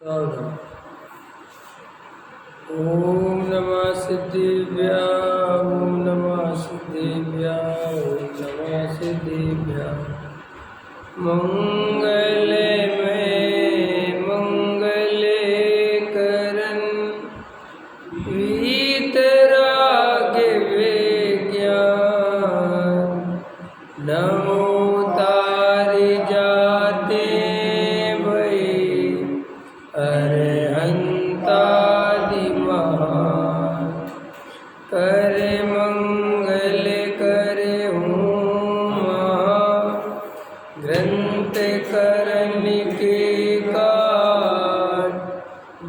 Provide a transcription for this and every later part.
ओम नमः सिद्धिभ्यां ओम नमः सिद्धिभ्यां ओम नमः सिद्धिभ्यां मंगले में मंगले करन वीतराग विज्ञान नमो तारि जाते भई अरहंतादि महान करे मंगल करे ग्रंथ करन के काट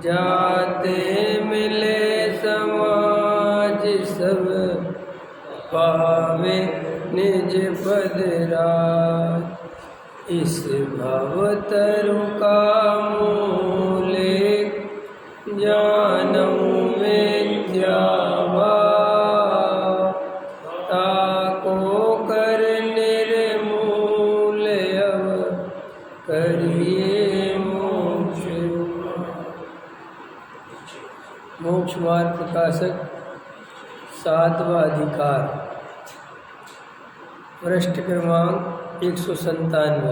जाते मिले समाज सब पावे निज पद राज इस भवतरु का मूले जानऊ विद्यावा ताको कर निर्मूल अब करिए मोक्ष मोक्ष मार्ग प्रकाशक सातवां अधिकार पृष्ठ क्रमांक 197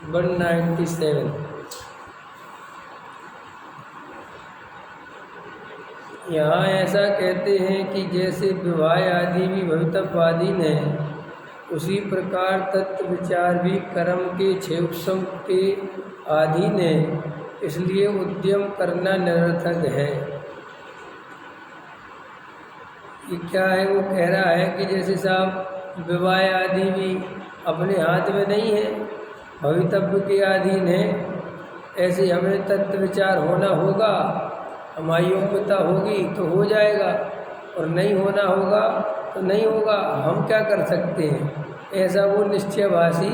197। यहाँ ऐसा कहते हैं कि जैसे विवाह आदि भी भवितव्यवादीन है, उसी प्रकार तत्व विचार भी कर्म के क्षेपसम के अधीन है, इसलिए उद्यम करना निरर्थक है। ये क्या है? वो कह रहा है कि जैसे साहब विवाह आदि भी अपने हाथ में नहीं है, भवितव्य के अधीन है, ऐसे हमें तत्व विचार होना होगा, हमारी योग्यता होगी तो हो जाएगा, और नहीं होना होगा तो नहीं होगा। हम क्या कर सकते हैं? ऐसा वो निश्चयभाषी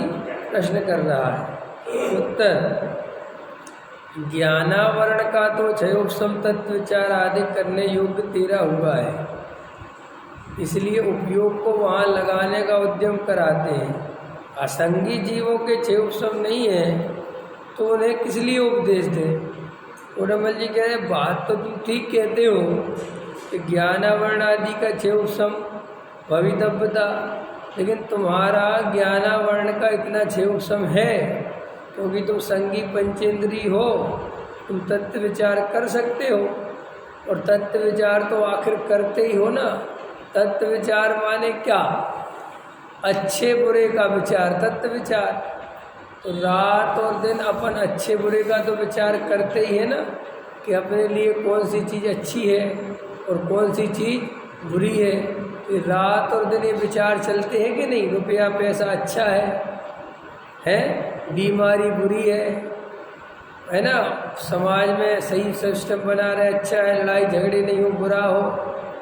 प्रश्न कर रहा है। उत्तर: ज्ञानावरण का तो क्षयोपम तत्व विचार आदि करने योग्य तेरा हुआ है, इसलिए उपयोग को वहाँ लगाने का उद्यम कराते हैं। असंगी जीवों के क्षेपसम नहीं है तो उन्हें किस लिए उपदेश दें? उडमल जी कह रहे बात तो तुम ठीक कहते हो कि ज्ञानावरण आदि का क्षेपसम भवितव्यता, लेकिन तुम्हारा ज्ञानावरण का इतना क्षेपसम है क्योंकि तुम संगी पंचेंद्री हो, तुम तत्व विचार कर सकते हो, और तत्व विचार तो आखिर करते ही हो ना। तत्व विचार माने क्या? अच्छे बुरे का विचार तत्व विचार। तो रात और दिन अपन अच्छे बुरे का तो विचार करते ही है ना, कि अपने लिए कौन सी चीज़ अच्छी है और कौन सी चीज़ बुरी है। तो रात और दिन ये विचार चलते हैं कि नहीं? रुपया पैसा अच्छा है बीमारी बुरी है ना, समाज में सही सिस्टम बना रहे अच्छा है, लड़ाई झगड़े नहीं हो, बुरा हो,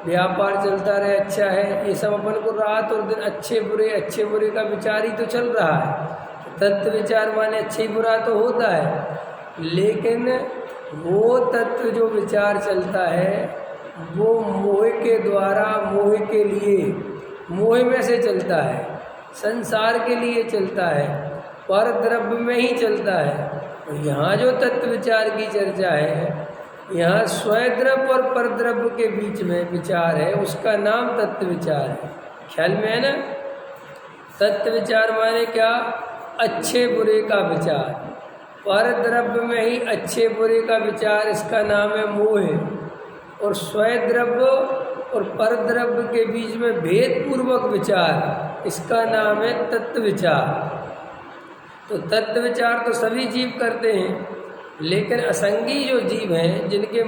व्यापार चलता रहे अच्छा है। ये सब अपन को रात और दिन अच्छे बुरे का विचार ही तो चल रहा है। तत्व विचार माने अच्छे बुरा तो होता है, लेकिन वो तत्व जो विचार चलता है वो मोह के द्वारा, मोह के लिए, मोह में से चलता है, संसार के लिए चलता है, पर द्रव्य में ही चलता है। और यहाँ जो तत्व विचार की चर्चा है, यहाँ स्वद्रव्य और परद्रव्य के बीच में विचार है, उसका नाम तत्व विचार है। ख्याल में है ना? तत्व विचार माने क्या? अच्छे बुरे का विचार। परद्रव्य में ही अच्छे बुरे का विचार, इसका नाम है मोह। और स्वद्रव्य और परद्रव्य के बीच में भेदपूर्वक विचार, इसका नाम है तत्व विचार। तो तत्व विचार तो सभी जीव करते हैं, लेकिन असंगी जो जीव हैं, जिनके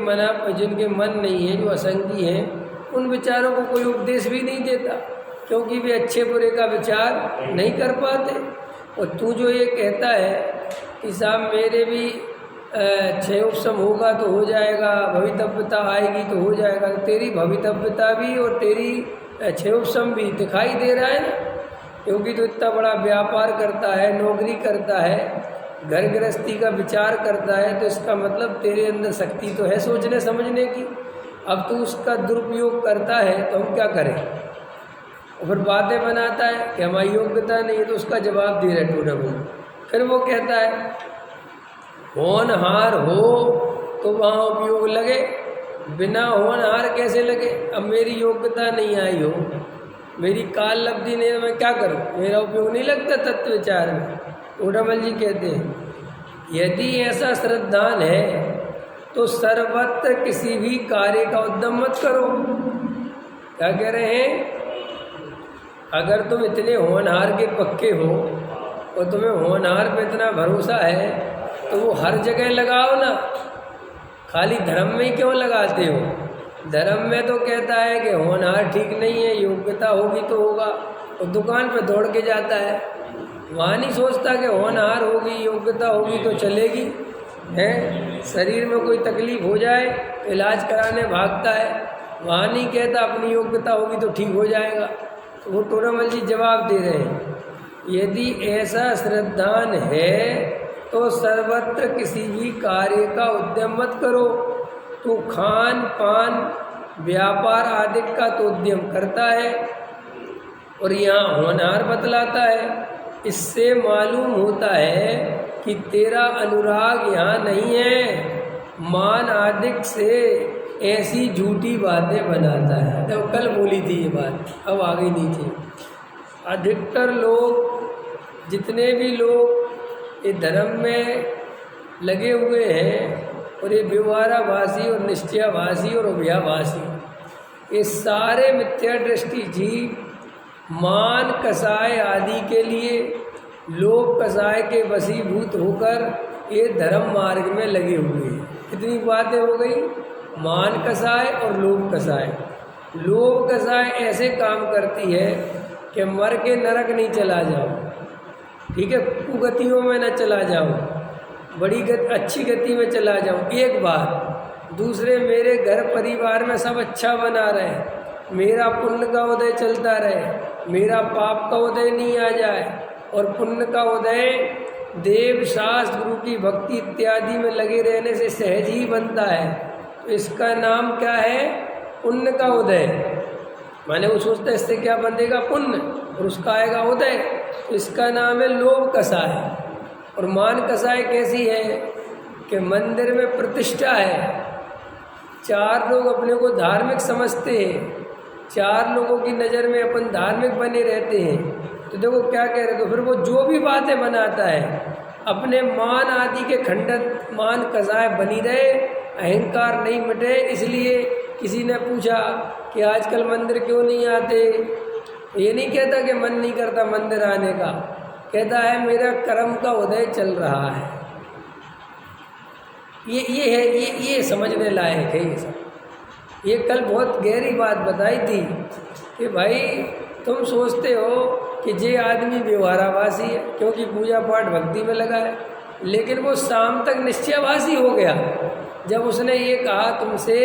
मन नहीं है, जो असंगी हैं, उन विचारों को कोई उपदेश भी नहीं देता, क्योंकि वे अच्छे बुरे का विचार नहीं कर पाते। और तू जो ये कहता है कि साहब मेरे भी क्षयोपम होगा तो हो जाएगा, भवितव्यता आएगी तो हो जाएगा, तो तेरी भवितव्यता भी और तेरी क्षयोपम भी दिखाई दे रहा है ना, क्योंकि तो इतना बड़ा व्यापार करता है, नौकरी करता है, घर गृहस्थी का विचार करता है, तो इसका मतलब तेरे अंदर शक्ति तो है सोचने समझने की। अब तू उसका दुरुपयोग करता है तो हम क्या करें? और फिर बातें बनाता है कि हमारी योग्यता नहीं है, तो उसका जवाब दे रहा है टूडा। फिर वो कहता है होनहार हो तो वहाँ उपयोग लगे, बिना होनहार कैसे लगे? अब मेरी योग्यता नहीं आई हो, मेरी काल लब्धि नहीं, मैं क्या करूं? मेरा उपयोग नहीं लगता तत्व विचार में। टोडामल जी कहते हैं यदि ऐसा श्रद्धान है तो सर्वत्र किसी भी कार्य का उद्यम मत करो। क्या कह रहे हैं? अगर तुम इतने होनहार के पक्के हो और तुम्हें होनहार पे इतना भरोसा है तो वो हर जगह लगाओ ना, खाली धर्म में ही क्यों लगाते हो? धर्म में तो कहता है कि होनहार ठीक नहीं है, योग्यता होगी तो होगा, और दुकान पे दौड़ के जाता है। वहाँ नहीं सोचता कि होनहार होगी, योग्यता होगी तो चलेगी, है शरीर में कोई तकलीफ हो जाए तो इलाज कराने भागता है। वहाँ नहीं कहता अपनी योग्यता होगी तो ठीक हो जाएगा। तो वो टोडामल जी जवाब दे रहे हैं यदि ऐसा श्रद्धान है तो सर्वत्र किसी भी कार्य का उद्यम मत करो। तो खान पान व्यापार आदि का तो उद्यम करता है और यहाँ होनहार बतलाता है। इससे मालूम होता है कि तेरा अनुराग यहाँ नहीं है, मान आदिक से ऐसी झूठी बातें बनाता है। तो कल बोली थी ये बात, अब आ गई नीचे। अधिकतर लोग, जितने भी लोग ये धर्म में लगे हुए हैं और ये व्यवहाराभासी और निश्चयाभासी और अभ्याभासी, ये सारे मिथ्या दृष्टि जीव मान कसाय आदि के लिए लोभ कसाय के वशीभूत होकर ये धर्म मार्ग में लगे हुए हैं। कितनी बातें हो गई? मान कसाय और लोभ कसाय। लोभ कसाय ऐसे काम करती है कि मर के नरक नहीं चला जाओ, ठीक है, कुगतियों में न चला जाऊं, बड़ी अच्छी गति में चला जाऊं एक बार। दूसरे मेरे घर परिवार में सब अच्छा बना रहे, मेरा पुण्य का उदय चलता रहे, मेरा पाप का उदय नहीं आ जाए, और पुण्य का उदय देव शास्त्र गुरु की भक्ति इत्यादि में लगे रहने से सहज ही बनता है। तो इसका नाम क्या है? पुण्य का उदय। माने वो सोचता है इससे क्या बंधेगा? पुण्य, और उसका आएगा उदय। तो इसका नाम है लोभ कसाय। और मान कसाय कैसी है कि मंदिर में प्रतिष्ठा है, चार लोग अपने को धार्मिक समझते हैं, चार लोगों की नज़र में अपन धार्मिक बने रहते हैं। तो देखो क्या कह रहे, तो फिर वो जो भी बातें बनाता है अपने मान आदि के खंडन मान कसाय बनी रहे, अहंकार नहीं मिटे। इसलिए किसी ने पूछा कि आजकल मंदिर क्यों नहीं आते? ये नहीं कहता कि मन नहीं करता मंदिर आने का, कहता है मेरा कर्म का उदय चल रहा है। ये है, ये समझने लायक है। ये सब ये कल बहुत गहरी बात बताई थी कि भाई तुम सोचते हो कि ये आदमी व्यवहाराभासी है क्योंकि पूजा पाठ भक्ति में लगा है, लेकिन वो शाम तक निश्चयभासी हो गया जब उसने ये कहा तुमसे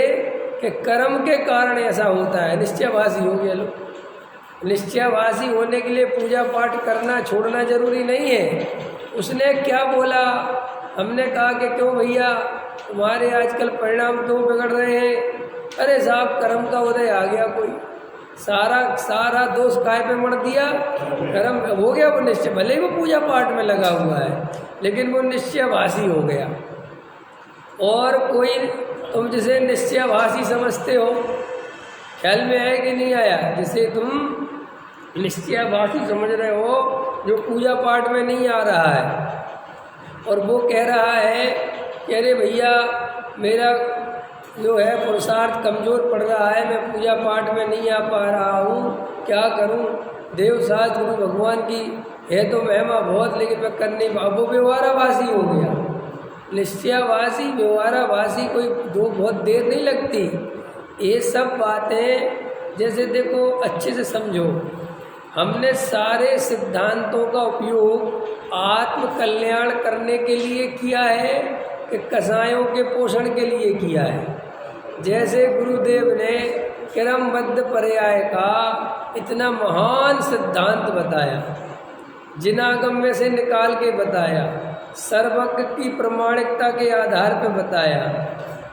कि कर्म के कारण ऐसा होता है। निश्चयभासी हो गया। लोग निश्चयभासी होने के लिए पूजा पाठ करना छोड़ना जरूरी नहीं है। उसने क्या बोला? हमने कहा कि क्यों भैया तुम्हारे आजकल परिणाम क्यों बिगड़ रहे हैं? अरे साहब कर्म का उदय आ गया, कोई सारा दोष काय पे मर दिया? कर्म हो गया। वो निश्चय, भले ही वो पूजा पाठ में लगा हुआ है लेकिन वो निश्चयभासी हो गया। और कोई तुम जिसे निश्चयभासी समझते हो, ख्याल में आया कि नहीं आया? जिसे तुम निश्चयभासी समझ रहे हो, जो पूजा पाठ में नहीं आ रहा है और वो कह रहा है कि अरे भैया मेरा जो है पुरुषार्थ कमज़ोर पड़ रहा है, मैं पूजा पाठ में नहीं आ पा रहा हूँ, क्या करूँ? देव शास्त्र गुरु भगवान की है तो महिमा बहुत, लेकिन मैं कर नहीं पा। वो व्यवहाराभासी हो गया। निश्चयभासी व्यवहाराभासी कोई दो बहुत देर नहीं लगती। ये सब बातें जैसे देखो अच्छे से समझो, हमने सारे सिद्धांतों का उपयोग आत्म कल्याण करने के लिए किया है कि कसायों के पोषण के लिए किया है। जैसे गुरुदेव ने क्रमबद्ध पर्याय का इतना महान सिद्धांत बताया, जिनागम में से निकाल के बताया, सर्वज्ञ की प्रामाणिकता के आधार पर बताया,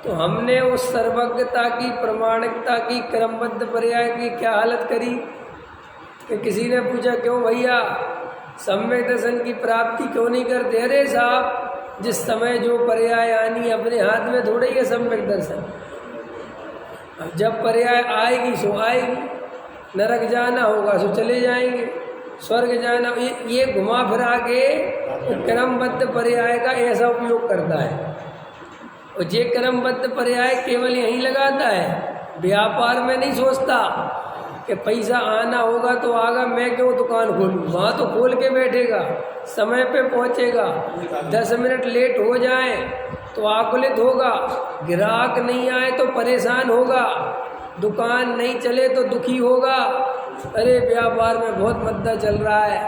तो हमने उस सर्वज्ञता की प्रामाणिकता की क्रमबद्ध पर्याय की क्या हालत करी कि किसी ने पूछा क्यों भैया सम्यक दर्शन की प्राप्ति क्यों नहीं करते? अरे साहब जिस समय जो पर्याय आनी अपने हाथ में थोड़ा ही है सम्यक दर्शन। अब जब पर्याय आएगी सो आएगी, नरक जाना होगा सो चले जाएंगे, स्वर्ग जाना, ये घुमा फिरा के क्रमबद्ध पर्याय का ऐसा उपयोग करता है। और ये क्रमबद्ध पर्याय केवल यहीं लगाता है, व्यापार में नहीं सोचता कि पैसा आना होगा तो आगा, मैं क्यों दुकान खोलूँ। वहाँ तो खोल के बैठेगा, समय पे पहुँचेगा, 10 मिनट लेट हो जाए तो आकुलित होगा, ग्राहक नहीं आए तो परेशान होगा, दुकान नहीं चले तो दुखी होगा। अरे व्यापार में बहुत मद्दा चल रहा है,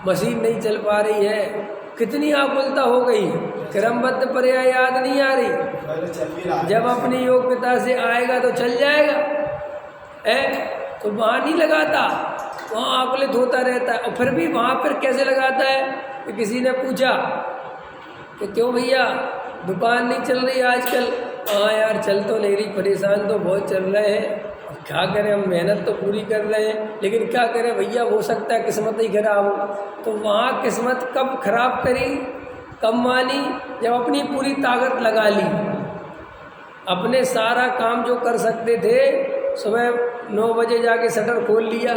मशीन नहीं चल पा रही है, कितनी आकुलता हो गई, क्रमबद्ध पर्याय याद नहीं आ रही। जब अपनी योग्यता से आएगा तो चल जाएगा, तो वहाँ नहीं लगाता, वहाँ आकुलित होता रहता है। और फिर भी वहाँ पर कैसे लगाता है कि किसी ने पूछा कि क्यों भैया दुकान नहीं चल रही आजकल। हाँ यार चल तो नहीं रही, परेशान तो बहुत चल रहे हैं, अब क्या करें, हम मेहनत तो पूरी कर रहे हैं, लेकिन क्या करें भैया, हो सकता है किस्मत ही खराब हो। तो वहाँ किस्मत कब खराब करी, कब मानी, जब अपनी पूरी ताकत लगा ली, अपने सारा काम जो कर सकते थे, सुबह 9 बजे जाके शटर खोल लिया,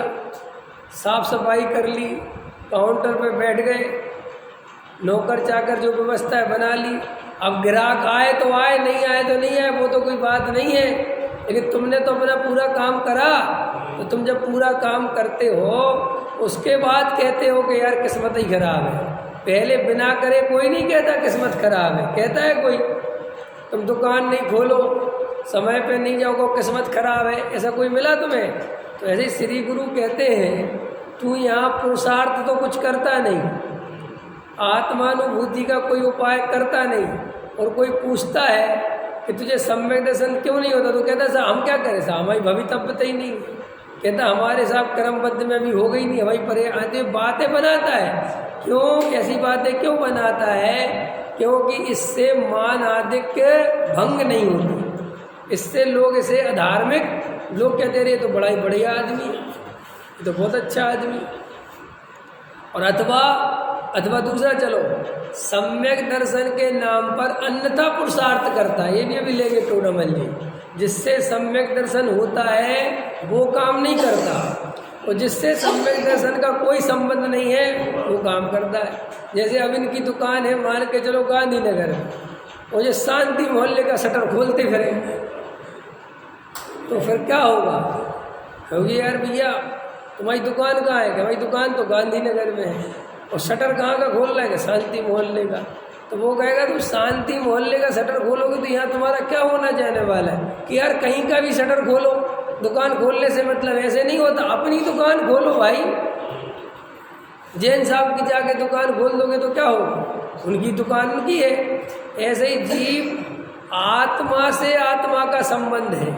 साफ सफाई कर ली, काउंटर पे बैठ गए, नौकर चाकर जो व्यवस्था है बना ली। अब ग्राहक आए तो आए, नहीं आए तो नहीं आए, वो तो कोई बात नहीं है, लेकिन तुमने तो अपना पूरा काम करा। तो तुम जब पूरा काम करते हो उसके बाद कहते हो कि यार किस्मत ही खराब है। पहले बिना करे कोई नहीं कहता किस्मत खराब है, कहता है कोई तुम दुकान नहीं खोलो, समय पे नहीं जाओगे, किस्मत खराब है, ऐसा कोई मिला तुम्हें? तो ऐसे श्री गुरु कहते हैं तू यहाँ पुरुषार्थ तो कुछ करता नहीं, आत्मानुभूति का कोई उपाय करता नहीं, और कोई पूछता है कि तुझे सम्यक दर्शन क्यों नहीं होता, तो कहता साहब हम क्या करें साहब, हमारी भवितव्यता ही नहीं। कहता हमारे साहब क्रमबद्ध में भी हो गई नहीं, हमारी परे आते बातें बनाता है। क्यों ऐसी बातें क्यों बनाता है? क्योंकि इससे मान आदित्य भंग नहीं होती, इससे लोग इसे अधार्मिक, लोग कहते रहे तो बड़ा ही बढ़िया आदमी, तो बहुत अच्छा आदमी। और अथवा दूसरा, चलो सम्यक दर्शन के नाम पर अन्यथा पुरुषार्थ करता है, ये भी अभी लेंगे टोनामल जी। जिससे सम्यक दर्शन होता है वो काम नहीं करता, और जिससे सम्यक दर्शन का कोई संबंध नहीं है वो काम करता है। जैसे अब इनकी दुकान है, मान के चलो गांधीनगर में, और ये शांति मोहल्ले का शटर खोलते फिरे, तो फिर क्या होगा? कहोगे यार भैया तुम्हारी दुकान कहाँ है? हमारी दुकान तो गांधीनगर में है, और शटर कहाँ का खोल रहा है? शांति मोहल्ले का। तो वो कहेगा तुम शांति मोहल्ले का शटर खोलोगे तो यहाँ तुम्हारा क्या होना जाने वाला है कि यार कहीं का भी शटर खोलो, दुकान खोलने से मतलब ऐसे नहीं होता, अपनी दुकान खोलो भाई। जैन साहब की जाके दुकान खोल दोगे तो क्या होगा? उनकी दुकान उनकी है। ऐसे ही जीव आत्मा से आत्मा का संबंध है,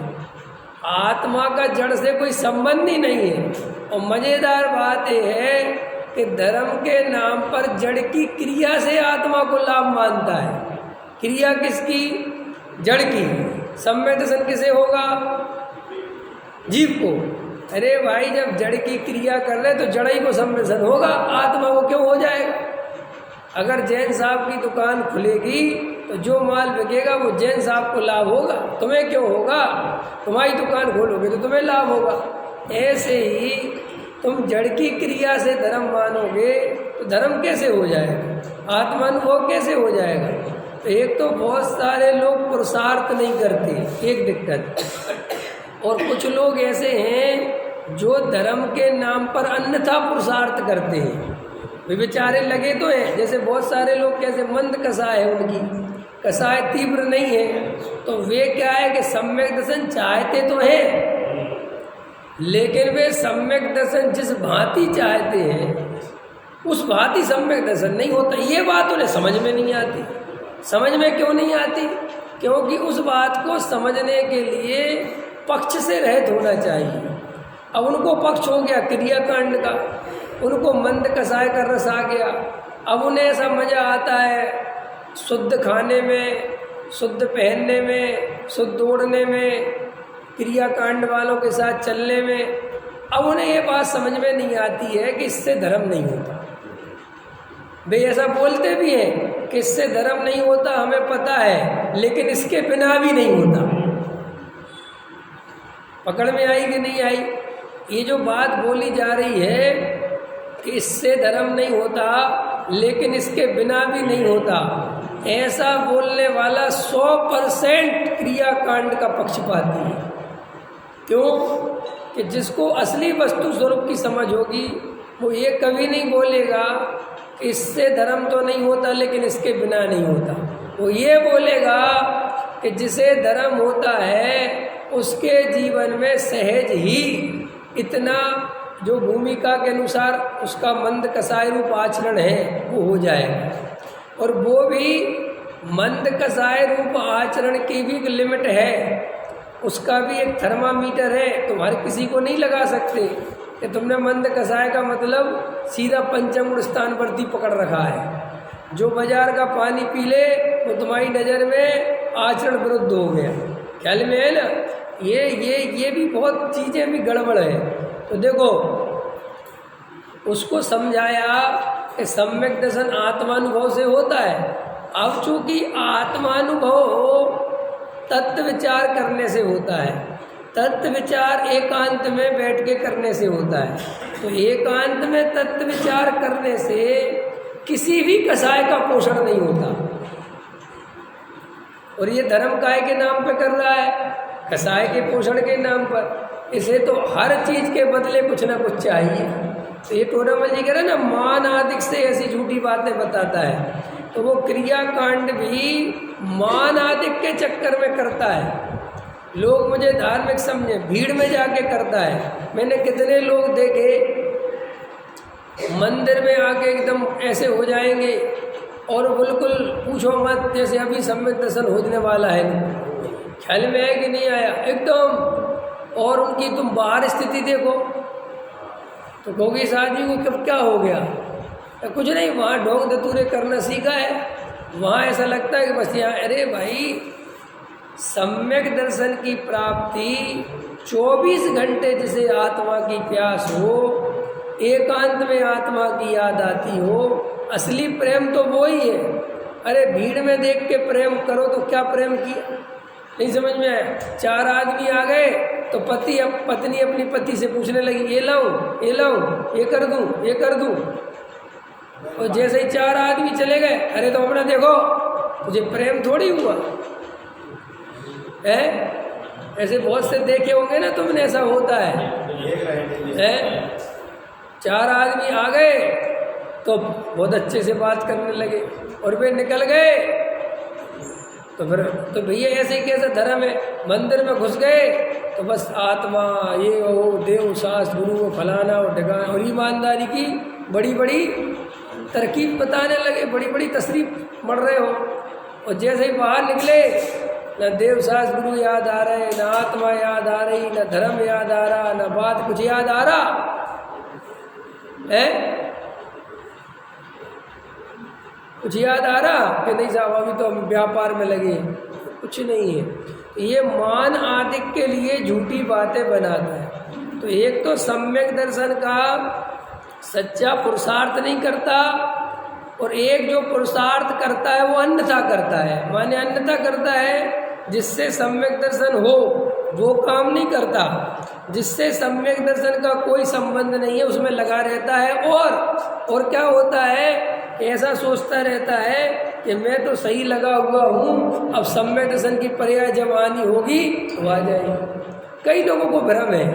आत्मा का जड़ से कोई संबंध ही नहीं है। और मज़ेदार बात यह है कि धर्म के नाम पर जड़ की क्रिया से आत्मा को लाभ मानता है। क्रिया किसकी? जड़ की। सम्यक दर्शन किसे होगा? जीव को। अरे भाई जब जड़ की क्रिया कर रहे तो जड़ ही को सम्यक दर्शन होगा, आत्मा को क्यों हो जाएगा? अगर जैन साहब की दुकान खुलेगी तो जो माल बिकेगा वो जैन साहब को लाभ होगा, तुम्हें क्यों होगा? तुम्हारी दुकान खोलोगे तो तुम्हें लाभ होगा। ऐसे ही तुम जड़ की क्रिया से धर्म मानोगे तो धर्म कैसे हो जाएगा? आत्मानुभव कैसे हो जाएगा? तो एक तो बहुत सारे लोग पुरुषार्थ नहीं करते, एक दिक्कत। और कुछ लोग ऐसे हैं जो धर्म के नाम पर अन्यथा पुरुषार्थ करते हैं। वे बेचारे लगे तो हैं, जैसे बहुत सारे लोग कैसे मंद कसाय है, उनकी कसाय तीव्र नहीं है, तो वे क्या है कि सम्यक दर्शन चाहते तो हैं, लेकिन वे सम्यक दर्शन जिस भांति चाहते हैं उस भांति सम्यक दर्शन नहीं होता। ये बात उन्हें समझ में नहीं आती। समझ में क्यों नहीं आती? क्योंकि उस बात को समझने के लिए पक्ष से रहित होना चाहिए। अब उनको पक्ष हो गया क्रियाकांड का, उनको मंद कसाय का रस आ गया। अब उन्हें ऐसा मज़ा आता है शुद्ध खाने में, शुद्ध पहनने में, शुद्ध ओढ़ने में, क्रियाकांड वालों के साथ चलने में। अब उन्हें ये बात समझ में नहीं आती है कि इससे धर्म नहीं होता। वे ऐसा बोलते भी हैं कि इससे धर्म नहीं होता हमें पता है, लेकिन इसके बिना भी नहीं होता। पकड़ में आई कि नहीं आई? ये जो बात बोली जा रही है कि इससे धर्म नहीं होता लेकिन इसके बिना भी नहीं होता, ऐसा बोलने वाला 100% क्रियाकांड का पक्षपाती है। क्यों? कि जिसको असली वस्तु स्वरूप की समझ होगी वो ये कभी नहीं बोलेगा कि इससे धर्म तो नहीं होता लेकिन इसके बिना नहीं होता। वो ये बोलेगा कि जिसे धर्म होता है उसके जीवन में सहज ही इतना जो भूमिका के अनुसार उसका मंद कसाय रूप आचरण है वो हो जाएगा। और वो भी मंद कसाय रूप आचरण की भी एक लिमिट है, उसका भी एक थर्मामीटर है। तुम हर किसी को नहीं लगा सकते कि तुमने मंद कसाय का मतलब सीधा पंचम गुण स्थानवर्ती पकड़ रखा है। जो बाजार का पानी पी ले वो तुम्हारी नज़र में आचरण विरुद्ध हो गया। ख्याल में है ना? ये भी बहुत चीज़ें भी गड़बड़ है। तो देखो उसको समझाया कि सम्यक दर्शन आत्मानुभव से होता है। अब चूंकि आत्मानुभव तत्व विचार करने से होता है, तत्व विचार एकांत में बैठ के करने से होता है। तो एकांत में तत्व विचार करने से किसी भी कसाय का पोषण नहीं होता। और ये धर्म काय के नाम पे कर रहा है? कसाय के पोषण के नाम पर। इसे तो हर चीज के बदले कुछ ना कुछ चाहिए। तो ये टोडामल जी कह रहे हैं ना, मान आदि से ऐसी झूठी बातें बताता है, तो वो क्रियाकांड भी मान आदि के चक्कर में करता है। लोग मुझे धार्मिक समझे, भीड़ में जाके करता है। मैंने कितने लोग देखे मंदिर में आके एकदम ऐसे हो जाएंगे और बिल्कुल पूछो मत, जैसे अभी सम्यक दर्शन होने वाला है। ख्याल में है कि नहीं आया एकदम? और उनकी तुम बाहर स्थिति देखो तो कहोगे इस आदमी को कब क्या हो गया? कुछ नहीं, वहाँ ढोंग धतूरे करना सीखा है। वहाँ ऐसा लगता है कि बस यहाँ, अरे भाई सम्यक दर्शन की प्राप्ति 24 घंटे जिसे आत्मा की प्यास हो, एकांत में आत्मा की याद आती हो, असली प्रेम तो वो ही है। अरे भीड़ में देख के प्रेम करो तो क्या प्रेम किया? नहीं समझ में आया? 4 आदमी आ गए तो पत्नी अपनी पति से पूछने लगी, ये लाऊं, ये लाऊं, ये कर दूं, ये कर दूं। और जैसे ही 4 आदमी चले गए, अरे तो अपना देखो, तुझे प्रेम थोड़ी हुआ है। ऐसे बहुत से देखे होंगे ना तुमने, ऐसा होता है। 4 आदमी आ गए तो बहुत अच्छे से बात करने लगे और वे निकल गए तो फिर तो भैया ऐसे ही कैसे धर्म है? मंदिर में घुस गए तो बस आत्मा ये वो देव शास्त्र गुरु वो फलाना और ढिकाना और ईमानदारी की बड़ी बड़ी तरकीब बताने लगे, बड़ी बड़ी तशरीफ मर रहे हो। और जैसे ही बाहर निकले, न देव शास्त्र गुरु याद आ रहे, न आत्मा याद आ रही, न धर्म याद आ रहा, न बात कुछ याद आ रहा है। कुछ याद आ रहा कि नहीं साहब अभी तो हम व्यापार में लगे, कुछ नहीं है। ये मान आदि के लिए झूठी बातें बनाता है। तो एक तो सम्यक दर्शन का सच्चा पुरुषार्थ नहीं करता, और एक जो पुरुषार्थ करता है वो अन्यथा करता है। माने अन्यथा करता है, जिससे सम्यक दर्शन हो वो काम नहीं करता, जिससे सम्यक दर्शन का कोई संबंध नहीं है उसमें लगा रहता है। और क्या होता है, ऐसा सोचता रहता है कि मैं तो सही लगा हुआ हूँ, अब सम्यक दर्शन की पर्याय जब आनी होगी तो आ जाएगी। कई लोगों को भ्रम है,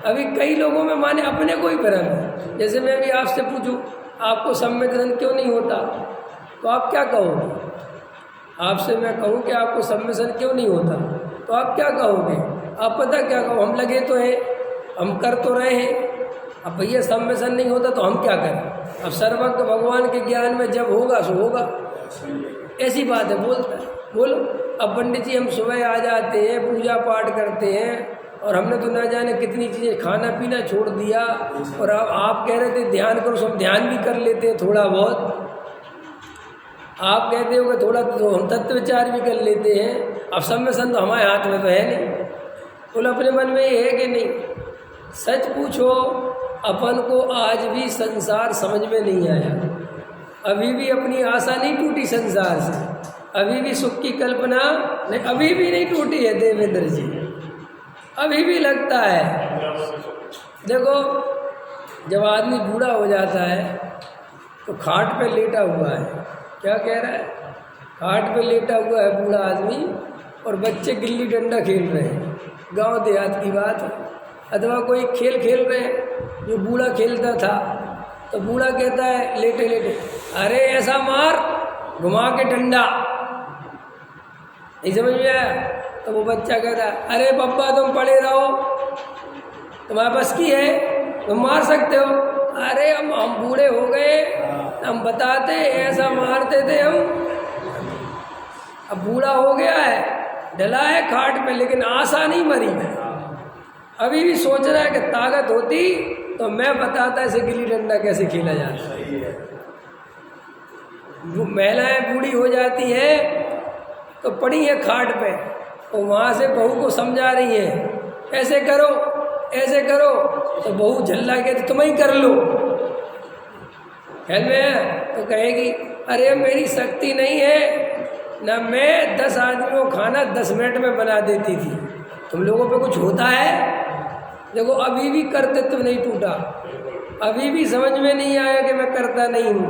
अभी कई लोगों में माने अपने को ही भ्रम है। जैसे मैं भी आपसे पूछूं आपको सम्यक दर्शन क्यों नहीं होता, तो आप क्या कहोगे? आपसे मैं कहूँ कि आपको सम्यक दर्शन क्यों नहीं होता, तो आप क्या कहोगे? आप पता क्या कहो, हम लगे तो हैं, हम कर तो रहे हैं। अब भैया सम्यक दर्शन नहीं होता तो हम क्या करें? अब सर्वज्ञ भगवान के ज्ञान में जब होगा सो होगा, ऐसी बात है। बोलता है बोलो। अब पंडित जी हम सुबह आ जाते हैं, पूजा पाठ करते हैं, और हमने तो ना जाने कितनी चीज़ें खाना पीना छोड़ दिया, और अब आप कह रहे थे ध्यान करो, सब ध्यान भी कर लेते हैं थोड़ा बहुत। आप कहते हो कि थोड़ा तो हम तत्व विचार भी कर लेते हैं। अब सम्यक दर्शन तो हमारे हाथ में तो है नहीं। बोलो अपने मन में ये है कि नहीं? सच पूछो, अपन को आज भी संसार समझ में नहीं आया। अभी भी अपनी आशा नहीं टूटी संसार से, अभी भी सुख की कल्पना नहीं, अभी भी नहीं टूटी है देवेंद्र जी, अभी भी लगता है। देखो जब आदमी बूढ़ा हो जाता है तो खाट पे लेटा हुआ है, क्या कह रहा है, खाट पे लेटा हुआ है बूढ़ा आदमी और बच्चे गिल्ली डंडा खेल रहे हैं, गांव देहात की बात है, अथवा कोई खेल खेल रहे हैं जो बूढ़ा खेलता था, तो बूढ़ा कहता है लेटे लेटे, अरे ऐसा मार घुमा के डंडा, नहीं समझ में आया? तो वो बच्चा कहता है अरे पप्पा तुम पड़े रहो, तुम्हारे पास की है, तुम मार सकते हो। अरे हम बूढ़े हो गए, हम बताते ऐसा मारते थे हम, अब बूढ़ा हो गया है, डला है खाट पे, लेकिन आशा नहीं मरी, अभी भी सोच रहा है कि ताकत होती तो मैं बताता ऐसे गिल्ली डंडा कैसे खेला जाता है। वो महिलाएं बूढ़ी हो जाती है तो पड़ी है खाट पे, और वहाँ से बहू को समझा रही है ऐसे करो ऐसे करो, तो बहू झल्ला के तो तुम ही कर लो, ख्याल में है? तो कहेगी अरे मेरी शक्ति नहीं है ना, मैं 10 आदमियों को खाना 10 मिनट में बना देती थी, तुम लोगों पे कुछ होता है? देखो अभी भी कर्तृत्व नहीं टूटा, अभी भी समझ में नहीं आया कि मैं करता नहीं हूँ,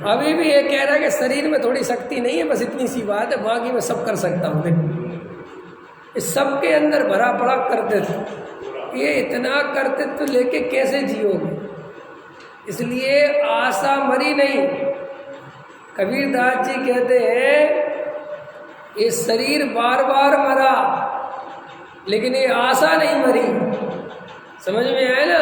अभी भी ये कह रहा है कि शरीर में थोड़ी शक्ति नहीं है, बस इतनी सी बात है, बाकी मैं सब कर सकता हूँ। इस सब के अंदर भरा पड़ा कर्तृत्व, ये इतना कर्तृत्व लेके कैसे जियोगे? इसलिए आशा मरी नहीं। कबीरदास जी कहते हैं ये शरीर बार बार मरा लेकिन ये आशा नहीं मरी। समझ में आया ना?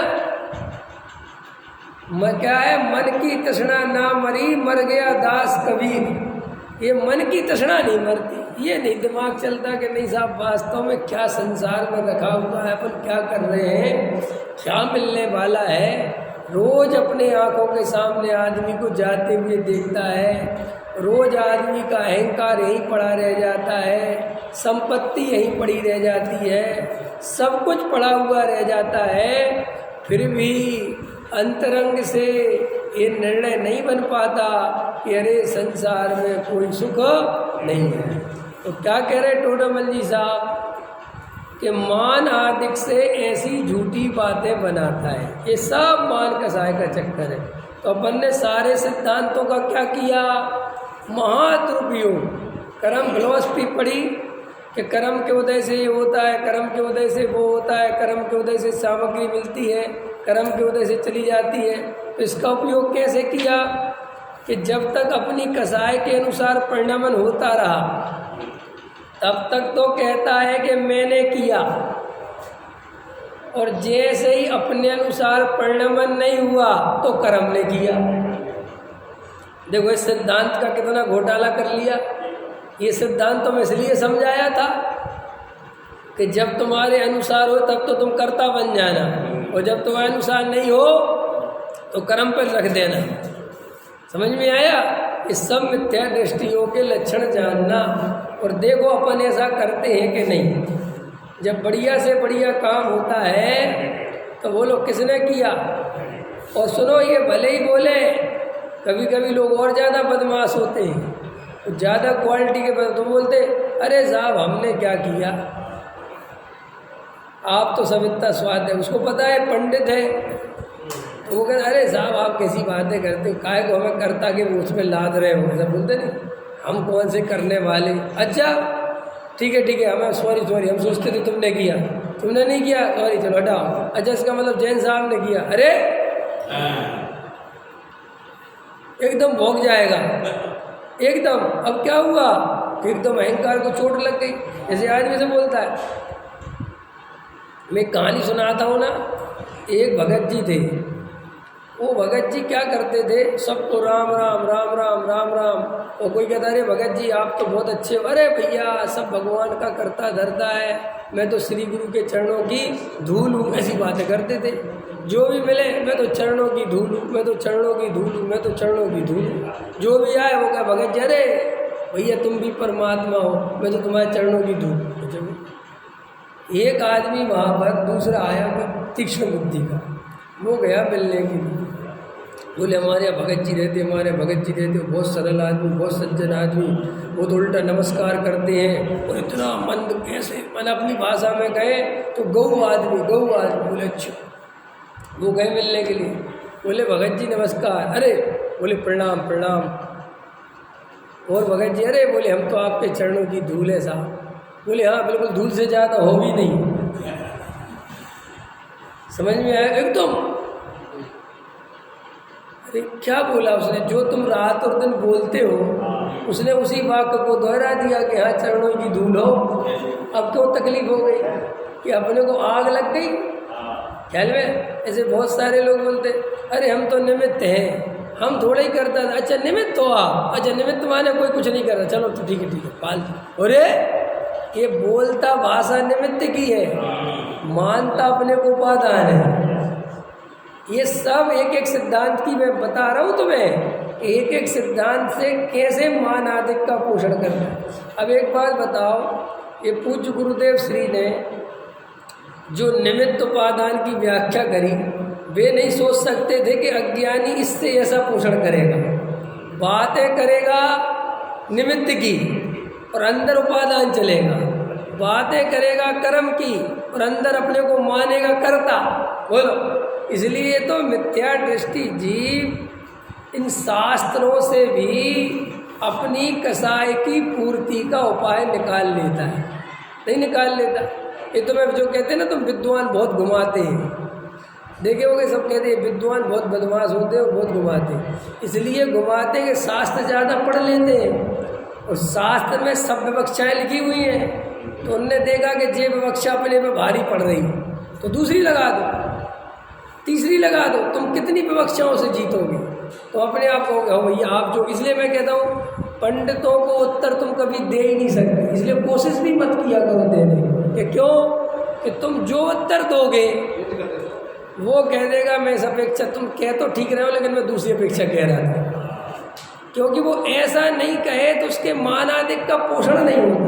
क्या है, मन की तृष्णा ना मरी, मर गया दास कबीर। ये मन की तृष्णा नहीं मरती, ये नहीं दिमाग चलता कि नहीं साहब वास्तव में क्या संसार में रखा हुआ है, अपन क्या कर रहे हैं, क्या मिलने वाला है। रोज अपने आंखों के सामने आदमी को जाते हुए देखता है, रोज आदमी का अहंकार यहीं पड़ा रह जाता है, संपत्ति यहीं पड़ी रह जाती है, सब कुछ पड़ा हुआ रह जाता है, फिर भी अंतरंग से ये निर्णय नहीं बन पाता कि अरे संसार में कोई सुख नहीं है। तो क्या कह रहे टोडामल जी साहब कि मान आदिक से ऐसी झूठी बातें बनाता है, ये सब मान कसाय का चक्कर है। तो अपन ने सारे सिद्धांतों का क्या किया, महादुरुपयोग। कर्म फिलॉसफी पढ़ी कि कर्म के उदय से ये होता है, कर्म के उदय से वो होता है, कर्म के उदय से सामग्री मिलती है, कर्म के उदय से चली जाती है। तो इसका उपयोग कैसे किया कि जब तक अपनी कसाय के अनुसार परिणमन होता रहा तब तक तो कहता है कि मैंने किया, और जैसे ही अपने अनुसार परिणमन नहीं हुआ तो कर्म ने किया। देखो इस सिद्धांत का कितना घोटाला कर लिया। ये सिद्धांत तो मैं इसलिए समझाया था कि जब तुम्हारे अनुसार हो तब तो तुम कर्ता बन जाना, और जब तुम्हारे अनुसार नहीं हो तो कर्म पर रख देना। समझ में आया? इस सब मिथ्या दृष्टियों के लक्षण जानना। और देखो अपन ऐसा करते हैं कि नहीं। जब बढ़िया से बढ़िया काम होता है तो बोलो किसने किया। और सुनो ये भले ही बोले, कभी कभी लोग और ज़्यादा बदमाश होते हैं, तो ज़्यादा क्वालिटी के तो बोलते अरे साहब हमने क्या किया, आप तो सब इतना स्वाद है। उसको पता है पंडित है, तो वो कहते अरे साहब आप कैसी बातें करते हो, काहे को हमें करता कि वो उसमें लाद रहे हो, ऐसा बोलते नहीं। हम कौन से करने वाले, अच्छा ठीक है हमें सॉरी हम सोचते थे तुमने किया, तुमने नहीं किया, सॉरी चलो हटाओ। अच्छा इसका मतलब जैन साहब ने किया, अरे एकदम भौंक जाएगा एकदम। अब क्या हुआ, एकदम अहंकार को चोट लग गई। जैसे आदमी से बोलता है, मैं कहानी सुनाता हूँ ना, एक भगत जी थे। वो भगत जी क्या करते थे, सबको राम राम राम राम राम राम। और कोई कहता अरे भगत जी आप तो बहुत अच्छे हो, अरे भैया सब भगवान का करता धरता है, मैं तो श्री गुरु के चरणों की धूल हूँ, ऐसी बातें करते थे। जो भी मिले मैं तो चरणों की धूल हूँ, मैं तो चरणों की धूल हूँ, मैं तो चरणों की धूल हूँ। जो भी आए वो कहा भगत जी अरे भैया तुम भी परमात्मा हो, मैं तो तुम्हारे चरणों की धूल हूँ। एक आदमी वहाँ पर दूसरा आया तीक्ष्ण बुद्धि का, वो गया मिलने के लिए। बोले हमारे यहाँ भगत जी रहते, हमारे भगत जी रहते, बहुत सरल आदमी, बहुत सज्जन आदमी, वो तो उल्टा नमस्कार करते हैं और इतना मंद कैसे, मैंने अपनी भाषा में कहे तो गऊ आदमी। बोले अच्छा। वो गए मिलने के लिए, बोले भगत जी नमस्कार। अरे बोले प्रणाम प्रणाम। और भगत जी अरे बोले हम तो आपके चरणों की धूल है साहब। बोले हाँ बिल्कुल, धूल से ज़्यादा हो भी नहीं। समझ में आया एकदम। अरे क्या बोला उसने, जो तुम रात और दिन बोलते हो उसने उसी वाक्य को दोहरा दिया कि हाँ चरणों की धूल हो। अब क्यों तकलीफ हो गई कि अपने को आग लग गई। ख्याल में ऐसे बहुत सारे लोग बोलते अरे हम तो निमित्त हैं, हम थोड़ा ही करता था। अच्छा निमित्त तो आप, अच्छा निमित्त माने कोई कुछ नहीं कर रहा, चलो तो ठीक है पालतू। अरे ये बोलता भाषा निमित्त की है, मानता अपने को उपादान है। ये सब एक एक सिद्धांत की मैं बता रहा हूँ तुम्हें, एक एक सिद्धांत से कैसे मान आदि का पोषण करना है। अब एक बात बताओ, ये पूज्य गुरुदेव श्री ने जो निमित्त उपादान की व्याख्या करी, वे नहीं सोच सकते थे कि अज्ञानी इससे ऐसा पोषण करेगा। बातें करेगा निमित्त की और अंदर उपादान चलेगा, बातें करेगा कर्म की और अंदर अपने को मानेगा कर्ता। बोलो, इसलिए तो मिथ्या दृष्टि जीव इन शास्त्रों से भी अपनी कसाई की पूर्ति का उपाय निकाल लेता है, नहीं निकाल लेता। ये तो मैं जो कहते हैं ना, तुम विद्वान बहुत घुमाते हैं, देखे होगे सब कहते हैं विद्वान बहुत बदमाश होते हैं और बहुत घुमाते हैं। इसलिए घुमाते कि शास्त्र ज़्यादा पढ़ लेते हैं और शास्त्र में सब विवक्षाएँ लिखी हुई हैं, तो उनने देखा कि जे विवक्षा अपने में भारी पड़ रही तो दूसरी लगा दो, तीसरी लगा दो, तुम कितनी विवक्षाओं से जीतोगे। तो अपने आप कहोगे हो भैया आप जो। इसलिए मैं कहता हूँ पंडितों को उत्तर तुम कभी दे ही नहीं सकते, इसलिए कोशिश भी मत किया करो देने कि क्यों कि तुम जो उत्तर दोगे वो कह देगा मैं इस अपेक्षा, तुम कह तो ठीक रहे हो लेकिन मैं दूसरी अपेक्षा कह रहा था। क्योंकि वो ऐसा नहीं कहे तो उसके मानादिक का पोषण नहीं होता,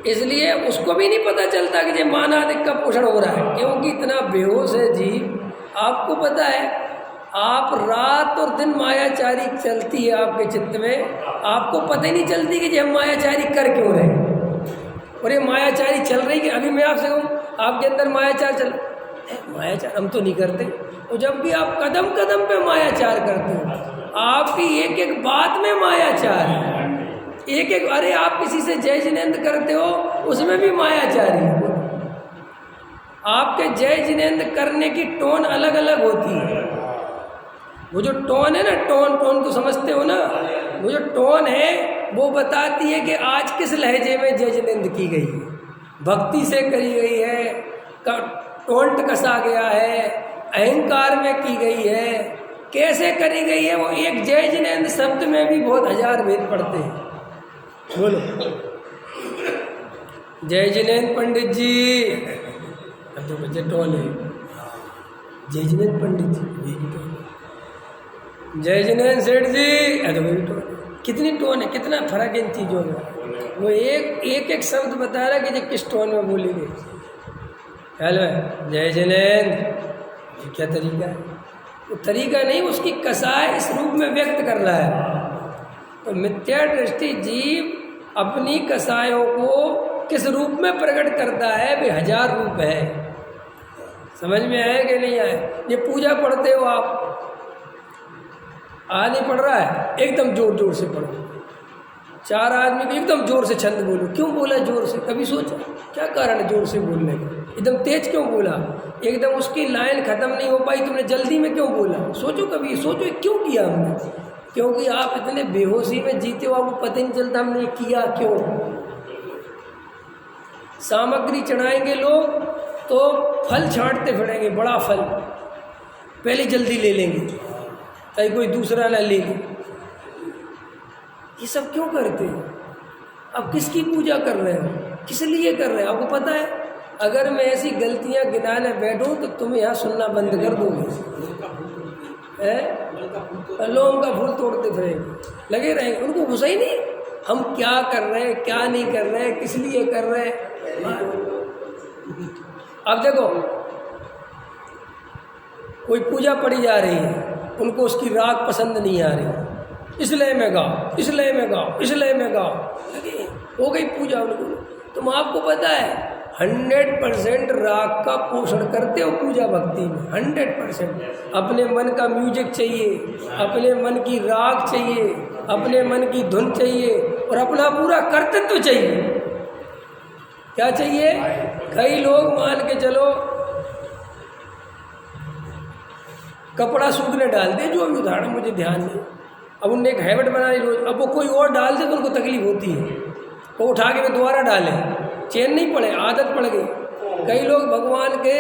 इसलिए उसको भी नहीं पता चलता कि ये मानादिक का पोषण हो रहा है। क्योंकि इतना बेहोश है जीव। आपको पता है आप रात और दिन मायाचारी चलती है आपके चित्त में, आपको पता ही नहीं चलती कि हम मायाचारी कर क्यों रहे हैं। और ये मायाचारी चल रही कि अभी मैं आपसे कहूँ आपके अंदर मायाचार चल, मायाचार हम तो नहीं करते। और जब भी आप कदम कदम पे मायाचार करते हो, आपकी एक एक बात में मायाचार है, एक एक। अरे आप किसी से जय जिनेंद्र करते हो उसमें भी मायाचारी है। आपके जय जिनेंद्र करने की टोन अलग अलग होती है। वो जो टोन है ना, टोन तो समझते हो ना, वो जो टोन है वो बताती है कि आज किस लहजे में जय जिनेंद्र की गई है। भक्ति से करी गई है, टोंट कसा गया है, अहंकार में की गई है, कैसे करी गई है। वो एक जय जिनेंद्र शब्द में भी बहुत हजार भेद पड़ते हैं। बोलो जय जिनेंद्र पंडित जी, अब तो बच्चे टोन है, जय जिनेंद्र पंडित जी, जय जिनेंद्र सेठ जी, तो भी टोन। कितनी टोन है, कितना फर्क है इन चीज़ों में। वो एक शब्द बता रहा कि किस टोन में बोली गई। ख्याल में जय जिनेंद्र क्या तरीका है, वो तरीका नहीं, उसकी कसाई इस रूप में व्यक्त कर रहा है। तो मिथ्या दृष्टि जीव अपनी कसायों को किस रूप में प्रकट करता है, वे हजार रूप है। समझ में आया कि नहीं आया। ये पूजा पढ़ते हो आप, नहीं पढ़ रहा है, एकदम जोर जोर से पढ़ो। चार आदमी को एकदम जोर से छंद बोलो। क्यों बोला जोर से, कभी सोचा क्या कारण है जोर से बोलने का? एकदम तेज क्यों बोला? एकदम उसकी लाइन खत्म नहीं हो पाई, तुमने जल्दी में क्यों बोला? सोचो, कभी सोचो क्यों किया हमने। क्योंकि आप इतने बेहोशी में जीते हो, आपको पता ही नहीं चलता हमने किया क्यों। सामग्री चढ़ाएंगे लोग तो फल छांटते फिरेंगे, बड़ा फल पहले जल्दी ले लेंगे ताकि कोई दूसरा ना ले ले। ये सब क्यों करते हैं? अब किसकी पूजा कर रहे हो, किस लिए कर रहे हैं? आपको पता है अगर मैं ऐसी गलतियां गिनाने बैठूं तो तुम यहाँ सुनना बंद कर दोगे। लोगों का फूल तोड़ते फिरेंगे, लगे रहेंगे, उनको घुसा ही नहीं हम क्या कर रहे हैं, क्या नहीं कर रहे हैं, किस लिए कर रहे हैं। अब देखो कोई पूजा पड़ी जा रही है, उनको उसकी राग पसंद नहीं आ रही, इसलिए मैं गाओ, इसलिए मैं गाओ, इसलिए मैं गाओ, लगे हो गई पूजा उनको। तुम आपको पता है 100% राग का पोषण करते हो पूजा भक्ति में, 100%। अपने मन का म्यूजिक चाहिए, अपने मन की राग चाहिए, अपने मन की धुन चाहिए और अपना पूरा कर्तृत्व चाहिए। क्या चाहिए? कई लोग मान के चलो कपड़ा सूखने डालते, जो भी उदाहरण मुझे ध्यान नहीं, अब उनने एक हैबिट बना ली रोज, अब वो कोई और डाल दे तो उनको तकलीफ होती है, वो उठा के दोबारा डाले, चैन नहीं पड़े, आदत पड़ गई। कई लोग भगवान के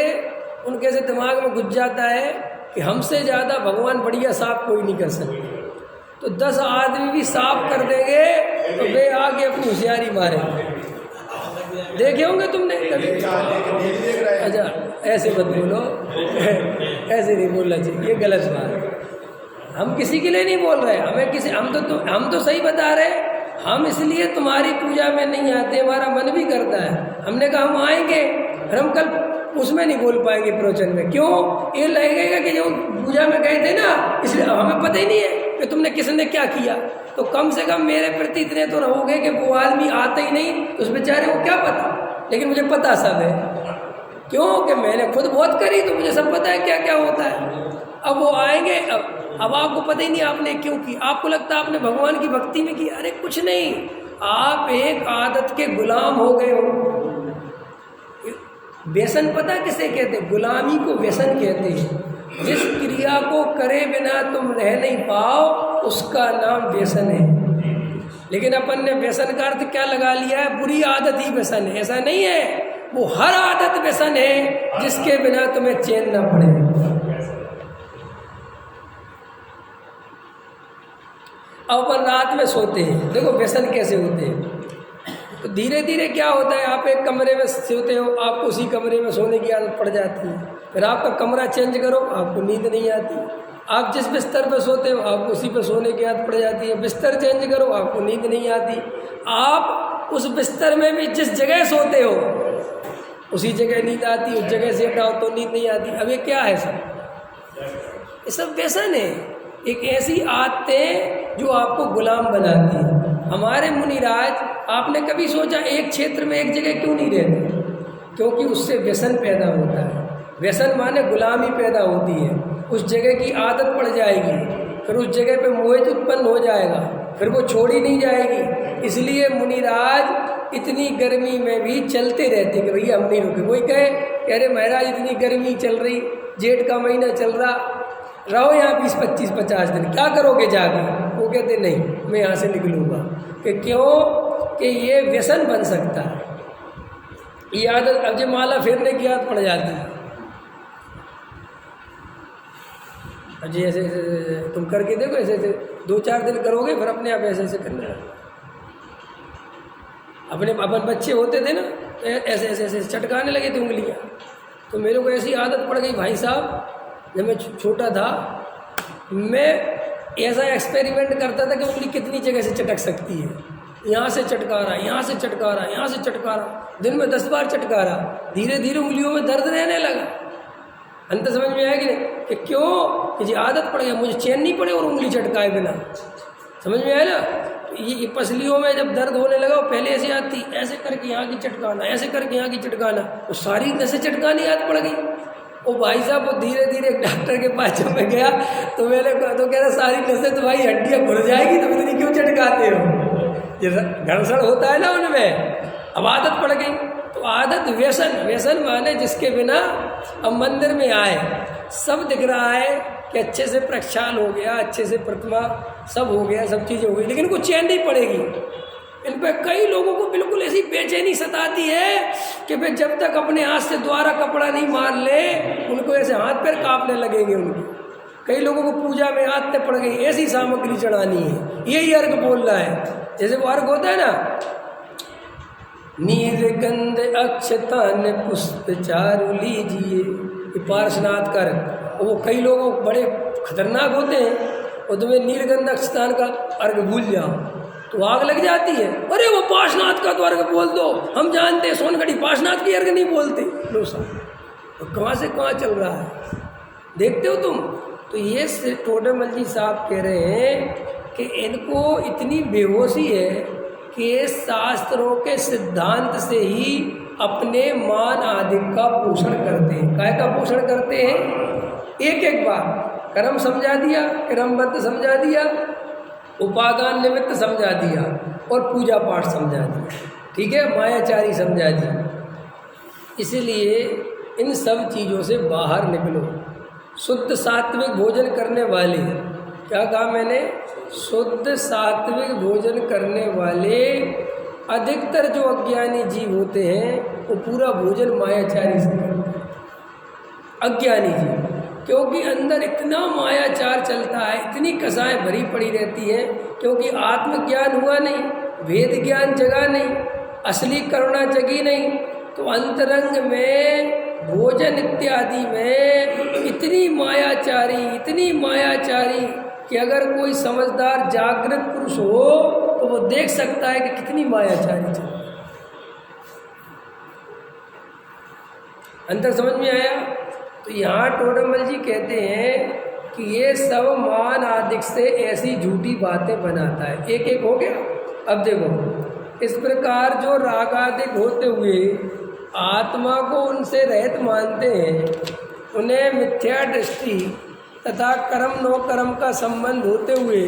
उनके से दिमाग में घुस जाता है कि हमसे ज़्यादा भगवान बढ़िया साफ कोई नहीं कर सकते, तो 10 आदमी भी साफ कर देंगे तो वे आगे अपनी होशियारी मारेंगे। देखे होंगे तुमने कभी? अच्छा ऐसे मत बोलो, ऐसे नहीं बोलना चाहिए, ये गलत बात है। हम किसी के लिए नहीं बोल रहे, हमें किसी हम तो सही बता रहे, हम इसलिए तुम्हारी पूजा में नहीं आते, हमारा मन भी करता है। हमने कहा हम आएंगे, और हम कल उसमें नहीं बोल पाएंगे प्रवचन में, क्यों? ये लगेगा कि जो पूजा में गए थे ना, इसलिए हमें पता ही नहीं है कि तुमने किसने क्या किया। तो कम से कम मेरे प्रति इतने तो रहोगे कि वो आदमी आता ही नहीं, उस बेचारे को क्या पता, लेकिन मुझे पता सब है, क्यों कि मैंने खुद बहुत करी, तो मुझे सब पता है क्या क्या होता है। अब वो आएंगे, अब आपको पता ही नहीं आपने क्यों की, आपको लगता है आपने भगवान की भक्ति में की, अरे कुछ नहीं, आप एक आदत के गुलाम हो गए हो। व्यसन पता किसे कहते हैं? गुलामी को व्यसन कहते हैं। जिस क्रिया को करे बिना तुम रह नहीं पाओ उसका नाम व्यसन है। लेकिन अपन ने व्यसन का अर्थ क्या लगा लिया है? बुरी आदत ही व्यसन है, ऐसा नहीं है, वो हर आदत व्यसन है जिसके बिना तुम्हें चैन ना पड़े। अब अपन रात में सोते हैं, देखो व्यसन कैसे होते हैं। तो धीरे धीरे क्या होता है, आप एक कमरे में सोते हो, आपको उसी कमरे में सोने की आदत पड़ जाती है, फिर आपका कमरा चेंज करो, आपको नींद नहीं आती। आप जिस बिस्तर पर सोते हो आपको उसी पर सोने की आदत पड़ जाती है, बिस्तर चेंज करो आपको नींद नहीं आती। आप उस बिस्तर में भी जिस जगह सोते हो उसी जगह नींद आती, उस जगह से हटाओ तो नींद नहीं आती। अब ये क्या है सब? ये सब व्यसन है, एक ऐसी आदतें जो आपको गुलाम बनाती है। हमारे मुनिराज, आपने कभी सोचा एक क्षेत्र में एक जगह क्यों नहीं रहते? क्योंकि उससे व्यसन पैदा होता है। व्यसन माने गुलामी पैदा होती है, उस जगह की आदत पड़ जाएगी, फिर उस जगह पे मोहित उत्पन्न हो जाएगा, फिर वो छोड़ी नहीं जाएगी। इसलिए मुनिराज इतनी गर्मी में भी चलते रहते कि भैया हम नहीं रुके। कोई कहे अरे महाराज इतनी गर्मी चल रही, जेठ का महीना चल रहा, रहो यहाँ 20, 25, 50 दिन, क्या करोगे जाके? वो कहते नहीं मैं यहाँ से निकलूँगा। कि क्यों? कि ये व्यसन बन सकता है, ये आदत। अब जो माला फेरने की आदत पड़ जाती है, अब जी ऐसे तुम करके देखो, ऐसे 2-4 दिन करोगे फिर अपने आप ऐसे ऐसे करने लगे। अपन बच्चे होते थे ना, ऐसे ऐसे ऐसे चटकाने लगे थे उंगलियाँ, तो मेरे को ऐसी आदत पड़ गई भाई साहब। जब मैं छोटा था मैं ऐसा एक्सपेरिमेंट करता था कि उंगली कितनी जगह से चटक सकती है, यहाँ से चटका रहा, यहाँ से चटका रहा, यहाँ से चटका रहा, दिन में 10 बार चटका रहा। धीरे धीरे उंगलियों में दर्द रहने लगा। अंत समझ में आया कि नहीं? कि क्यों? कि जी आदत पड़ गया, मुझे चैन नहीं पड़े और उंगली चटकाए बिना। समझ में आया ना? तो ये पसलियों में जब दर्द होने लगा, वो पहले ऐसे आती, ऐसे करके यहाँ की चटकाना, ऐसे करके यहाँ की चटकाना, तो सारी नसें चटकानी आदत पड़ गई। वो भाई साहब वो धीरे धीरे एक डॉक्टर के पास जब मैं गया तो मैंने तो कह रहा सारी नसें तो भाई हड्डियाँ घुल जाएगी, तो इतनी क्यों चटकाते हो? ये घर्षण होता है ना उनमें, अब आदत पड़ गई। तो आदत व्यसन, व्यसन माने जिसके बिना अब मंदिर में आए सब दिख रहा है कि अच्छे से प्रक्षाल हो गया, अच्छे से प्रतिमा सब हो गया, सब चीज़ें हो गई, लेकिन को चैन नहीं पड़ेगी। इन पर कई लोगों को बिल्कुल ऐसी बेचैनी सताती है कि वे जब तक अपने हाथ से दोबारा कपड़ा नहीं मार ले उनको ऐसे हाथ पैर कांपने लगेंगे उनके। कई लोगों को पूजा में आदतें पड़ गई, ऐसी सामग्री चढ़ानी है, यही अर्घ बोल रहा है। जैसे वो अर्घ होता है ना, नीर गंध अक्षतान पुष्प चारु लीजिए, ये पार्श्वनाथ का अर्घ। वो कई लोगों बड़े खतरनाक होते हैं, और तुम्हें नीलगंध अक्षतान का अर्घ भूल जाओ तो आग लग जाती है। अरे वो पार्श्वनाथ का तो अर्घ बोल दो, हम जानते हैं सोनगढ़ी पार्श्वनाथ की अर्घ नहीं बोलते। लो साहब, तो कहाँ से कहाँ चल रहा है देखते हो तुम। तो तो ये टोडरमल जी साहब कह रहे हैं कि इनको इतनी बेहोशी है कि ये शास्त्रों के सिद्धांत से ही अपने मान आदि का पोषण करते हैं। काय का पोषण करते हैं? एक एक बार कर्म समझा दिया, क्रमबद्ध समझा दिया, उपादान निमित्त समझा दिया और पूजा पाठ समझा दिया, ठीक है, मायाचारी समझा दिया। इसीलिए इन सब चीज़ों से बाहर निकलो। शुद्ध सात्विक भोजन करने वाले, क्या कहा मैंने? शुद्ध सात्विक भोजन करने वाले अधिकतर जो अज्ञानी जीव होते हैं वो पूरा भोजन मायाचारी से करते हैं। अज्ञानी जीव, क्योंकि अंदर इतना मायाचार चलता है, इतनी कसाएं भरी पड़ी रहती हैं, क्योंकि आत्मज्ञान हुआ नहीं, वेद ज्ञान जगा नहीं, असली करुणा जगी नहीं, तो अंतरंग में भोजन इत्यादि में इतनी मायाचारी कि अगर कोई समझदार जागृत पुरुष हो तो वो देख सकता है कि कितनी मायाचारी चल रही है। अंतर समझ में आया? तो यहाँ टोडरमल जी कहते हैं कि ये सब मान आदि से ऐसी झूठी बातें बनाता है। एक एक हो गया। अब देखो, इस प्रकार जो रागादिक होते हुए आत्मा को उनसे रहित मानते हैं, उन्हें मिथ्या दृष्टि तथा कर्म नो कर्म का संबंध होते हुए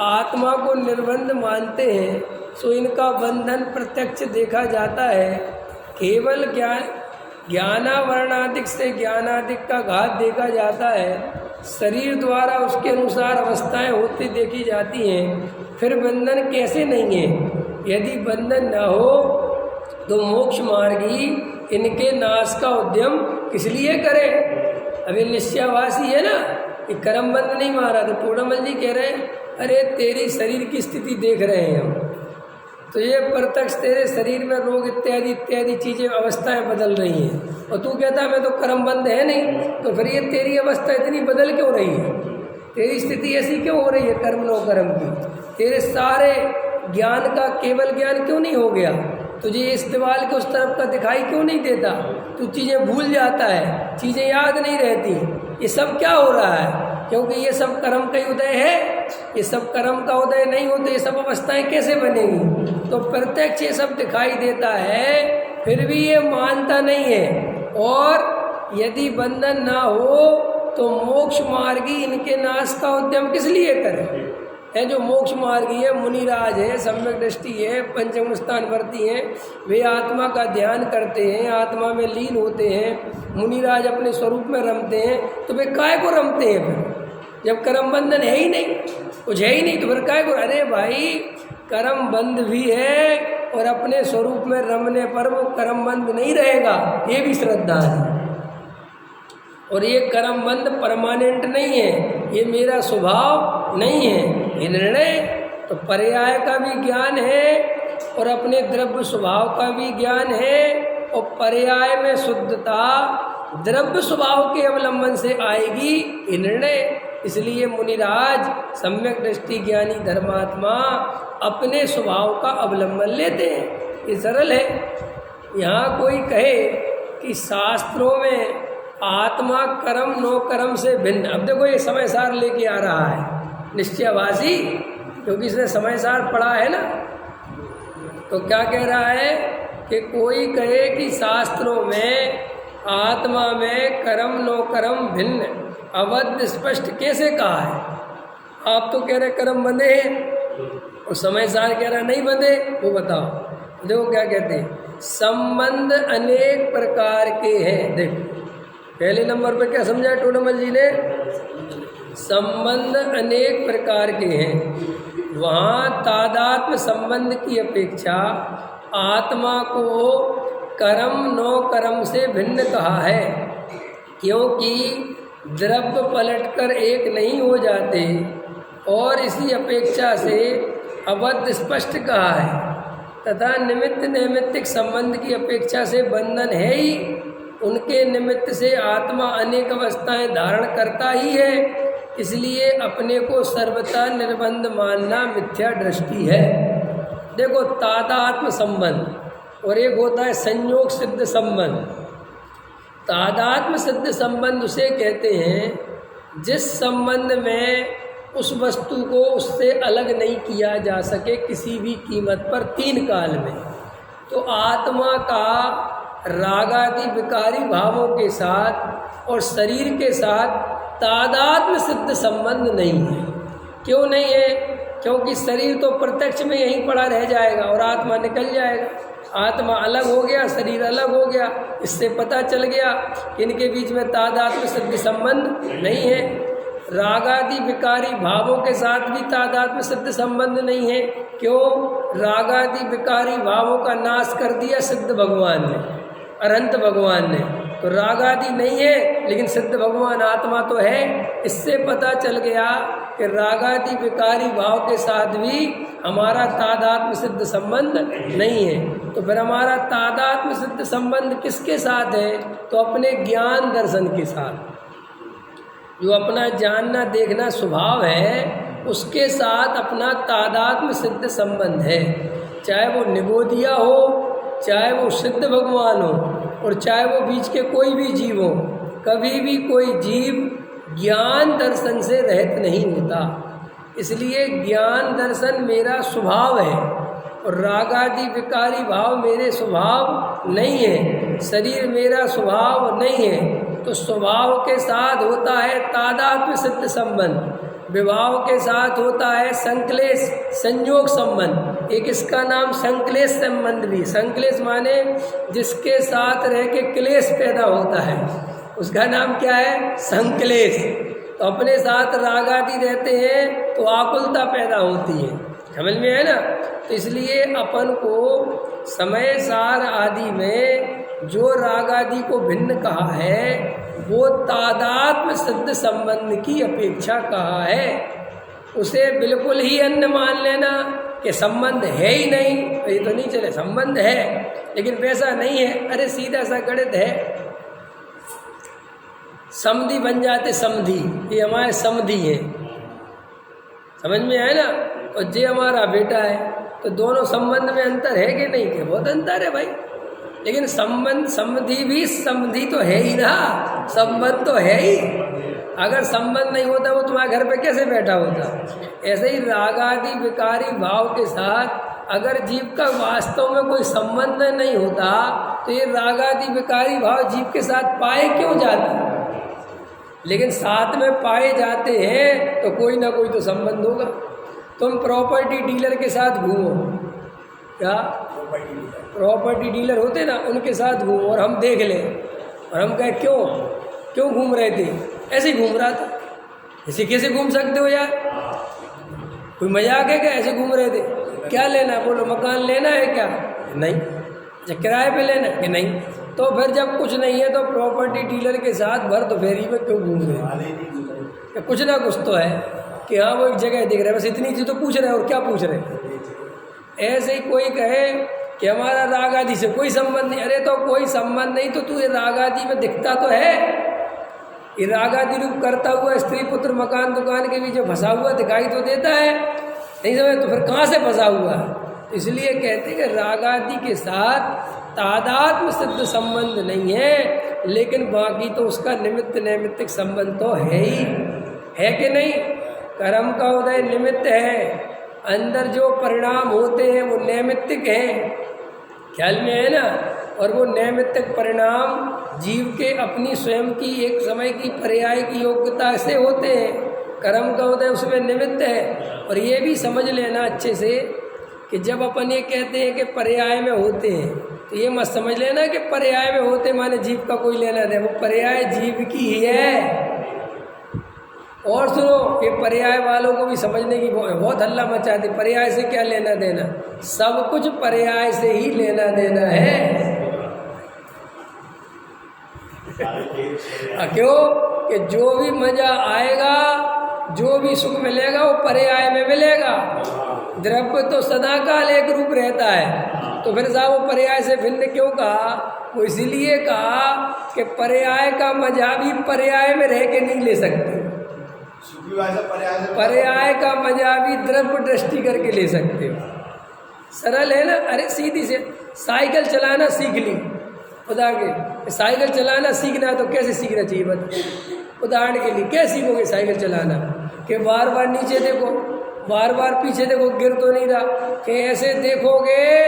आत्मा को निर्बंध मानते हैं, सो इनका बंधन प्रत्यक्ष देखा जाता है। केवल ज्ञानावरणादिक से ज्ञानादिक का घात देखा जाता है। शरीर द्वारा उसके अनुसार अवस्थाएं होती देखी जाती हैं। फिर बंधन कैसे नहीं है? यदि बंधन न हो तो मोक्ष मार्गी इनके नाश का उद्यम किस लिए करे? अभी निश्चयवासी है ना, ये कर्म बंध नहीं मारा। तो टोडरमल जी कह रहे हैं, अरे तेरी शरीर की स्थिति देख रहे हैं हम, तो ये प्रत्यक्ष तेरे शरीर में रोग इत्यादि इत्यादि चीज़ें अवस्थाएं बदल रही हैं, और तू कहता है मैं तो कर्म बंध है नहीं, तो फिर ये तेरी अवस्था इतनी बदल क्यों रही है? तेरी स्थिति ऐसी क्यों हो रही है कर्म नो कर्म की? तेरे सारे ज्ञान का केवल ज्ञान क्यों नहीं हो गया? तुझे इस दीवार के उस तरफ का दिखाई क्यों नहीं देता? तू चीज़ें भूल जाता है, चीज़ें याद नहीं रहती। ये सब क्या हो रहा है? क्योंकि ये सब कर्म का उदय है। ये सब कर्म का उदय नहीं होते ये सब अवस्थाएं कैसे बनेंगी? तो प्रत्यक्ष ये सब दिखाई देता है, फिर भी ये मानता नहीं है। और यदि बंधन ना हो तो मोक्ष मार्गी इनके नाश का उद्यम किस लिए करे? है जो मोक्ष मार्गी है, मुनिराज है, सम्यक दृष्टि है, पंचम स्थान वर्ती हैं, वे आत्मा का ध्यान करते हैं, आत्मा में लीन होते हैं, मुनिराज अपने स्वरूप में रमते हैं, तो वे काय को रमते हैं? फिर जब कर्म बंधन है ही नहीं, कुछ है ही नहीं, तो फिर काय को? अरे भाई, कर्म बंध भी है और अपने स्वरूप में रमने पर वो कर्म बंध नहीं रहेगा, ये भी श्रद्धा है। और ये कर्म बंध परमानेंट नहीं है, ये मेरा स्वभाव नहीं है, ये निर्णय। तो पर्याय का भी ज्ञान है और अपने द्रव्य स्वभाव का भी ज्ञान है, और पर्याय में शुद्धता द्रव्य स्वभाव के अवलंबन से आएगी, ये निर्णय। इसलिए मुनिराज सम्यक दृष्टि ज्ञानी धर्मात्मा अपने स्वभाव का अवलंबन लेते हैं। ये सरल है। यहाँ कोई कहे कि शास्त्रों में आत्मा कर्म नो कर्म से भिन्न, अब देखो ये समय सार लेके आ रहा है निश्चयवासी, क्योंकि इसने समय सार पढ़ा है ना। तो क्या कह रहा है कि कोई कहे कि शास्त्रों में आत्मा में कर्म नो कर्म भिन्न अवध स्पष्ट कैसे कहा है? आप तो कह रहे कर्म बंधे हैं और समय सार कह रहा नहीं बंधे, वो बताओ। देखो क्या कहते हैं, संबंध अनेक प्रकार के हैं। देखो पहले नंबर पे क्या समझा टोडरमल जी ने? संबंध अनेक प्रकार के हैं। वहाँ तादात्म्य संबंध की अपेक्षा आत्मा को कर्म नो कर्म से भिन्न कहा है, क्योंकि द्रव्य पलटकर एक नहीं हो जाते, और इसी अपेक्षा से अबद्ध स्पष्ट कहा है। तथा निमित्त नैमित्तिक संबंध की अपेक्षा से बंधन है ही, उनके निमित्त से आत्मा अनेक अवस्थाएं धारण करता ही है, इसलिए अपने को सर्वथा निर्बंध मानना मिथ्या दृष्टि है। देखो तादात्म्य संबंध और एक होता है संयोग सिद्ध संबंध। तादात्म्य सिद्ध संबंध उसे कहते हैं जिस संबंध में उस वस्तु को उससे अलग नहीं किया जा सके किसी भी कीमत पर 3 काल में, तो आत्मा का रागादि विकारी भावों के साथ और शरीर के साथ तादात्म्य सिद्ध संबंध नहीं है। क्यों नहीं है? क्योंकि शरीर तो प्रत्यक्ष में यहीं पड़ा रह जाएगा और आत्मा निकल जाएगा। आत्मा अलग हो गया, शरीर अलग हो गया, इससे पता चल गया कि इनके बीच में तादात्म्य सिद्ध संबंध नहीं है। रागादि विकारी भावों के साथ भी तादात्म्य सिद्ध संबंध नहीं है। क्यों? रागादि विकारी भावों का नाश कर दिया सिद्ध भगवान ने, अनंत भगवान ने। तो रागादि नहीं है लेकिन सिद्ध भगवान आत्मा तो है। इससे पता चल गया कि रागादि विकारी भाव के साथ भी हमारा तादात्म्य सिद्ध संबंध नहीं है। तो फिर हमारा तादात्म्य सिद्ध संबंध किसके साथ है? तो अपने ज्ञान दर्शन के साथ। जो अपना जानना देखना स्वभाव है उसके साथ अपना तादात्म्य सिद्ध संबंध है। चाहे वो निगोदिया हो, चाहे वो सिद्ध भगवान हो, और चाहे वो बीच के कोई भी जीव हो। कभी भी कोई जीव ज्ञान दर्शन से रहित नहीं होता। इसलिए ज्ञान दर्शन मेरा स्वभाव है और रागादि विकारी भाव मेरे स्वभाव नहीं है। शरीर मेरा स्वभाव नहीं है। तो स्वभाव के साथ होता है तादात्म्य सिद्ध संबंध, विभाव के साथ होता है संक्लेश संयोग संबंध। एक इसका नाम संक्लेश संबंध भी। संक्लेश माने जिसके साथ रह के क्लेश पैदा होता है, उसका नाम क्या है? संक्लेश। तो अपने साथ रागादि रहते हैं तो आकुलता पैदा होती है। समझ में है ना? तो इसलिए अपन को समय सार आदि में जो रागादि को भिन्न कहा है वो तादात्म्य सिद्ध संबंध की अपेक्षा कहा है। उसे बिल्कुल ही अन्य मान लेना कि संबंध है ही नहीं, तो ये तो नहीं चले। संबंध है लेकिन वैसा नहीं है। अरे सीधा सा गणित है, समधी बन जाते समधी, ये हमारे समधी हैं। समझ में आए ना? और जे हमारा बेटा है, तो दोनों संबंध में अंतर है कि नहीं? के बहुत अंतर है भाई। लेकिन संबंध समधी भी समधी तो है ही ना, संबंध तो है ही। अगर संबंध नहीं होता वो तुम्हारे घर पे कैसे बैठा होता? ऐसे ही रागादि विकारी भाव के साथ अगर जीव का वास्तव में कोई संबंध नहीं होता तो ये रागादि विकारी भाव जीव के साथ पाए क्यों जाते? लेकिन साथ में पाए जाते हैं तो कोई ना कोई तो संबंध होगा। तुम प्रॉपर्टी डीलर के साथ घूमो, क्या प्रॉपर्टी डीलर होते ना, उनके साथ घूमो और हम देख लें और हम कहें क्यों घूम रहे थे? ऐसे ही घूम रहा था। ऐसे कैसे घूम सकते हो यार? कोई मजाक है क्या? ऐसे घूम रहे थे। क्या लेना? बोलो मकान लेना है क्या? नहीं। अच्छा किराए पे लेना है कि नहीं? तो फिर जब कुछ नहीं है तो प्रॉपर्टी डीलर के साथ भर दोपहरी में क्यों घूम रहे हैं? कुछ ना कुछ तो है कि हाँ वो एक जगह दिख रहा है, बस इतनी चीज़ तो पूछ रहे हैं। और क्या पूछ रहे हैं? ऐसे ही कोई कहे कि हमारा राग आदि से कोई संबंध नहीं। अरे तो कोई संबंध नहीं तो तू ये राग आदि में दिखता तो है। ये राग आदि रूप करता हुआ स्त्री पुत्र मकान दुकान के बीच फंसा हुआ दिखाई तो देता है, नहीं समझ? तो फिर कहाँ से फंसा हुआ है? इसलिए कहते हैं कि राग आदि के साथ तादात्म्य सिद्ध संबंध नहीं है, लेकिन बाकी तो उसका निमित्त नैमित्तिक संबंध तो है ही है कि नहीं? कर्म का उदय निमित्त है, अंदर जो परिणाम होते हैं वो नैमित्तिक हैं। ख्याल में है ना? और वो नैमित्तिक परिणाम जीव के अपनी स्वयं की एक समय की पर्याय की योग्यता से होते हैं। कर्म का उदय उसमें निमित्त है। और ये भी समझ लेना अच्छे से कि जब अपन ये कहते हैं कि पर्याय में होते हैं तो ये मत समझ लेना कि पर्याय में होते माने जीव का कोई लेना देना। वो पर्याय जीव की ही है। और सुनो, ये पर्याय वालों को भी समझने की बहुत हल्ला मचाते। पर्याय से क्या लेना देना? सब कुछ पर्याय से ही लेना देना है। क्यों? कि जो भी मजा आएगा, जो भी सुख मिलेगा वो पर्याय में मिलेगा। द्रव्य तो सदाकाल एक रूप रहता है, तो फिर साहब वो पर्याय से भिन्न क्यों कहा? वो इसीलिए कहा कि पर्याय का मजा भी पर्याय में रह के नहीं ले सकते। पर्याय का मजा भी द्रव्य दृष्टि करके ले सकते हो। सरल है ना? अरे सीधी से साइकिल चलाना सीख ली, खुदा के साइकिल चलाना सीखना है तो कैसे सीखना चाहिए? बता उदाहरण के लिए क्या सीखोगे साइकिल चलाना? कि बार बार नीचे देखो, बार बार पीछे देखो, गिर तो नहीं रहा। कि ऐसे देखोगे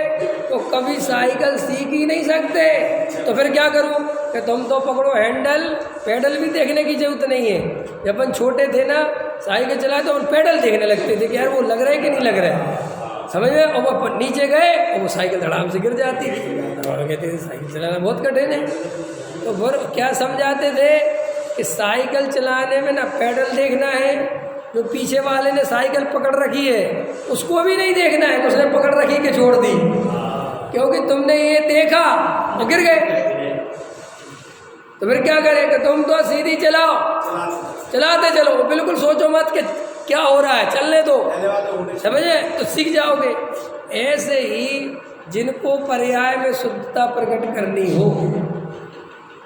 तो कभी साइकिल सीख ही नहीं सकते। तो फिर क्या करूं? कि तुम तो पकड़ो हैंडल, पैडल भी देखने की जरूरत नहीं है। जब अपन छोटे थे ना, साइकिल चलाए तो अपन पैडल देखने लगते थे कि यार वो लग रहा है कि नहीं लग रहा है, समझ में। और वो नीचे गए और वो साइकिल धड़ाम से गिर जाती थी और कहते थे साइकिल चलाना बहुत कठिन है। तो फिर क्या समझाते थे कि साइकिल चलाने में ना पैडल देखना है, जो पीछे वाले ने साइकिल पकड़ रखी है उसको भी नहीं देखना है कि उसने पकड़ रखी कि छोड़ दी, क्योंकि तुमने ये देखा तो गिर गए। तो फिर क्या करें कि तुम तो सीधी चलाओ, चलाते चलो, बिल्कुल सोचो मत कि क्या हो रहा है, चलने दो, समझे, तो सीख जाओगे। ऐसे ही जिनको पर्याय में शुद्धता प्रकट करनी हो,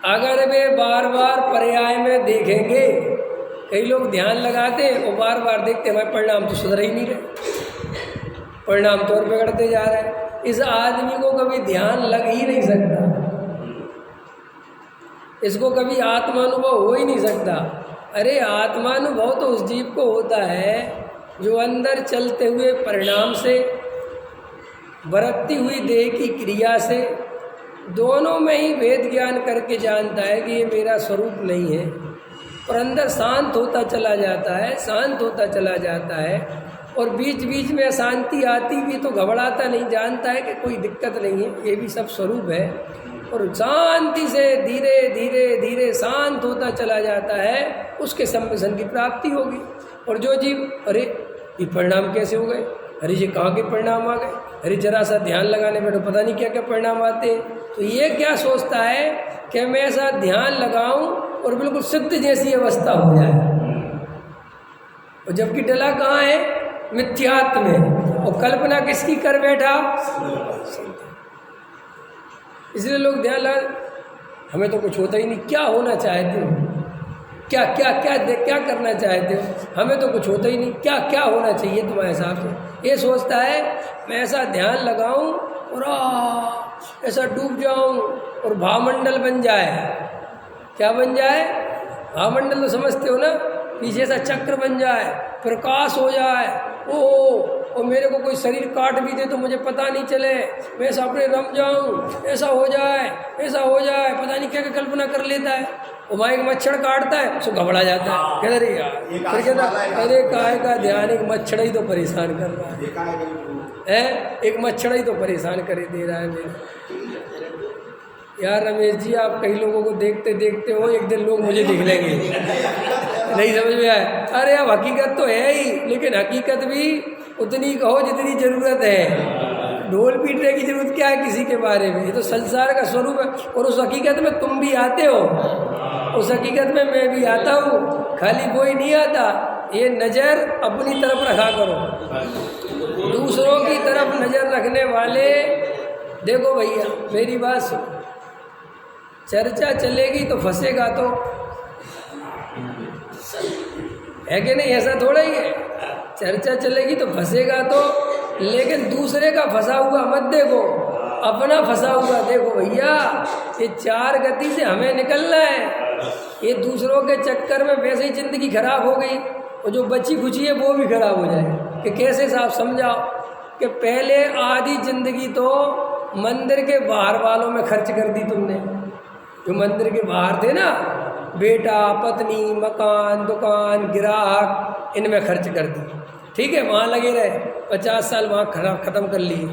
अगर वे बार बार पर्याय में देखेंगे, कई लोग ध्यान लगाते और बार बार देखते हमारे परिणाम तो सुधर ही नहीं रहे, परिणाम तो और बिगड़ते जा रहे हैं। इस आदमी को कभी ध्यान लग ही नहीं सकता, इसको कभी आत्मानुभव हो ही नहीं सकता। अरे आत्मानुभव तो उस जीव को होता है जो अंदर चलते हुए परिणाम से, बरतती हुई देह की क्रिया से, दोनों में ही भेद ज्ञान करके जानता है कि ये मेरा स्वरूप नहीं है, और अंदर शांत होता चला जाता है, शांत होता चला जाता है। और बीच बीच में अशांति आती भी तो घबराता नहीं, जानता है कि कोई दिक्कत नहीं है, ये भी सब स्वरूप है। और शांति से धीरे धीरे धीरे शांत होता चला जाता है, उसके संवेदन की प्राप्ति होगी। और जो जीव अरे ये परिणाम कैसे हो गए, अरे ये कहाँ के परिणाम आ गए, अरे जरा सा ध्यान लगाने में तो पता नहीं क्या क्या परिणाम आते हैं, तो ये क्या सोचता है कि मैं ऐसा ध्यान लगाऊं और बिल्कुल सिद्ध जैसी अवस्था हो जाए, और जबकि डला कहाँ है, मिथ्यात्व में, और कल्पना किसकी कर बैठा। इसलिए लोग ध्यान लगा, हमें तो कुछ होता ही नहीं, क्या होना चाहते हो, क्या क्या क्या क्या करना चाहते हो, हमें तो कुछ होता ही नहीं, क्या क्या होना चाहिए तुम्हारे हिसाब से। ये सोचता है मैं ऐसा ध्यान लगाऊं और ऐसा डूब जाऊं और भावमंडल बन जाए। क्या बन जाए? भावमंडल तो समझते हो ना, पीछे सा चक्र बन जाए, प्रकाश हो जाए, और मेरे को कोई शरीर काट भी दे तो मुझे पता नहीं चले, मैं ऐसा अपने रम जाऊं, ऐसा हो जाए, ऐसा हो जाए, पता नहीं क्या क्या कल्पना कर लेता है। और वहाँ एक मच्छर काटता है, उसको घबरा जाता है, कहता अरे यार, फिर कहता अरे काय का ध्यान, एक मच्छर ही तो परेशान कर रहा है, एक मच्छर ही तो परेशान करे दे रहा है मेरे। यार रमेश जी, आप कई लोगों को देखते देखते हो, एक दिन लोग मुझे देख लेंगे, नहीं समझ में आया। अरे अब हकीकत तो है ही, लेकिन हकीकत भी उतनी कहो जितनी ज़रूरत है, ढोल पीटने की जरूरत क्या है किसी के बारे में, ये तो संसार का स्वरूप है। और उस हकीकत में तुम भी आते हो, उस हकीकत में मैं भी आता हूँ, खाली कोई नहीं आता। ये नज़र अपनी तरफ रखा करो, दूसरों की तरफ नज़र रखने वाले, देखो भैया मेरी बात सुनो, चर्चा चलेगी तो फंसेगा तो है कि नहीं, ऐसा थोड़ा ही है, चर्चा चलेगी तो फंसेगा तो, लेकिन दूसरे का फंसा हुआ मत देखो, अपना फंसा हुआ देखो भैया। ये चार गति से हमें निकलना है, ये दूसरों के चक्कर में वैसे ही जिंदगी खराब हो गई, और जो बची खुची है वो भी खराब हो जाए। कि कैसे साहब समझाओ कि पहले आधी जिंदगी तो मंदिर के बाहर वालों में खर्च कर दी तुमने, जो मंदिर के बाहर थे ना, बेटा, पत्नी, मकान, दुकान, ग्राहक, इनमें खर्च कर दी, ठीक है, वहाँ लगे रहे, 50 साल वहाँ ख़त्म कर लिए,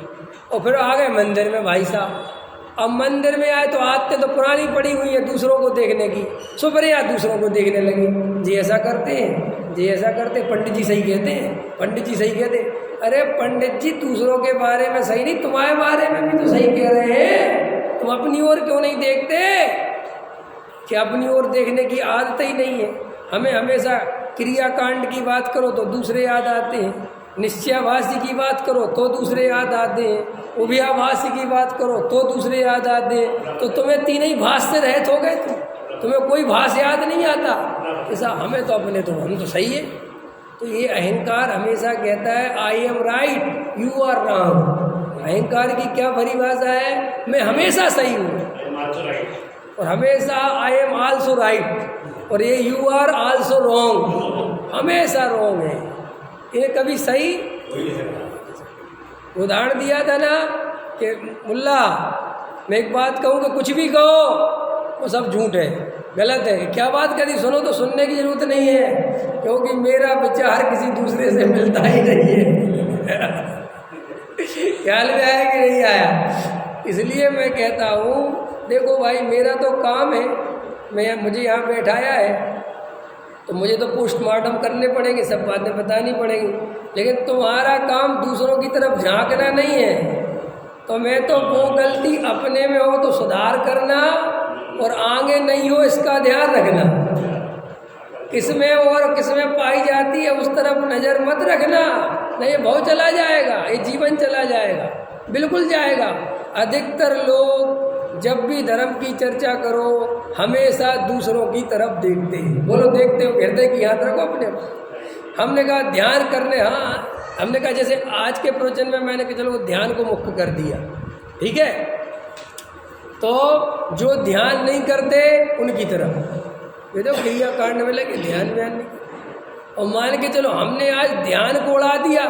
और फिर आ गए मंदिर में भाई साहब। अब मंदिर में आए तो आदतें तो पुरानी पड़ी हुई है दूसरों को देखने की, सुपरिया दूसरों को देखने लगी, जी ऐसा करते हैं, जी ऐसा करते, पंडित जी सही कहते हैं, पंडित जी सही कहते हैं। अरे पंडित जी दूसरों के बारे में सही नहीं, तुम्हारे बारे में भी तो सही कह रहे हैं, तुम अपनी ओर क्यों नहीं देखते? कि अपनी ओर देखने की आदत ही नहीं है। हमें हमेशा क्रियाकांड की बात करो तो दूसरे याद आते हैं, निश्चयाभासी की बात करो तो दूसरे याद आते हैं, उभयाभासी की बात करो तो दूसरे याद आते हैं। तो तुम्हें तीन ही भास से रहत हो गए, तुम्हें कोई भास याद नहीं आता। ऐसा हमें तो अपने तो हम तो सही है। तो ये अहंकार हमेशा कहता है I am right, you are wrong. अहंकार की क्या परिभाषा है? मैं हमेशा सही हूँ, और हमेशा आई एम आल्सो राइट और ये यू आर आल्सो रॉन्ग, हमेशा रॉन्ग है। ये कभी सही। उदाहरण दिया था ना कि मुल्ला मैं एक बात कहूँ कि कुछ भी कहो वो सब झूठ है, गलत है। क्या बात करी, सुनो तो सुनने की जरूरत नहीं है, क्योंकि मेरा विचार किसी दूसरे से मिलता ही नहीं है। ख्याल में आया कि नहीं आया? इसलिए मैं कहता हूँ देखो भाई, मेरा तो काम है, मुझे यहाँ बैठाया है तो मुझे तो पोस्टमार्टम करने पड़ेंगे, सब बातें बतानी पड़ेंगी, लेकिन तुम्हारा काम दूसरों की तरफ झांकना नहीं है। तो मैं तो वो गलती अपने में हो तो सुधार करना और आगे नहीं हो इसका ध्यान रखना। किसमें और किसमें पाई जाती है उस तरफ नज़र मत रखना, नहीं बहुत चला जाएगा, ये जीवन चला जाएगा, बिल्कुल जाएगा। अधिकतर लोग जब भी धर्म की चर्चा करो हमेशा दूसरों की तरफ देखते हैं। बोलो देखते हो, हृदय की याद रखो अपने। हमने कहा ध्यान करने, हाँ हमने कहा जैसे आज के प्रवचन में मैंने कहा चलो ध्यान को मुख्य कर दिया, ठीक है, तो जो ध्यान नहीं करते उनकी तरफ ये देखो क्रिया कांड में लगे ध्यान व्यान नहीं, और मान के चलो हमने आज ध्यान को उड़ा दिया,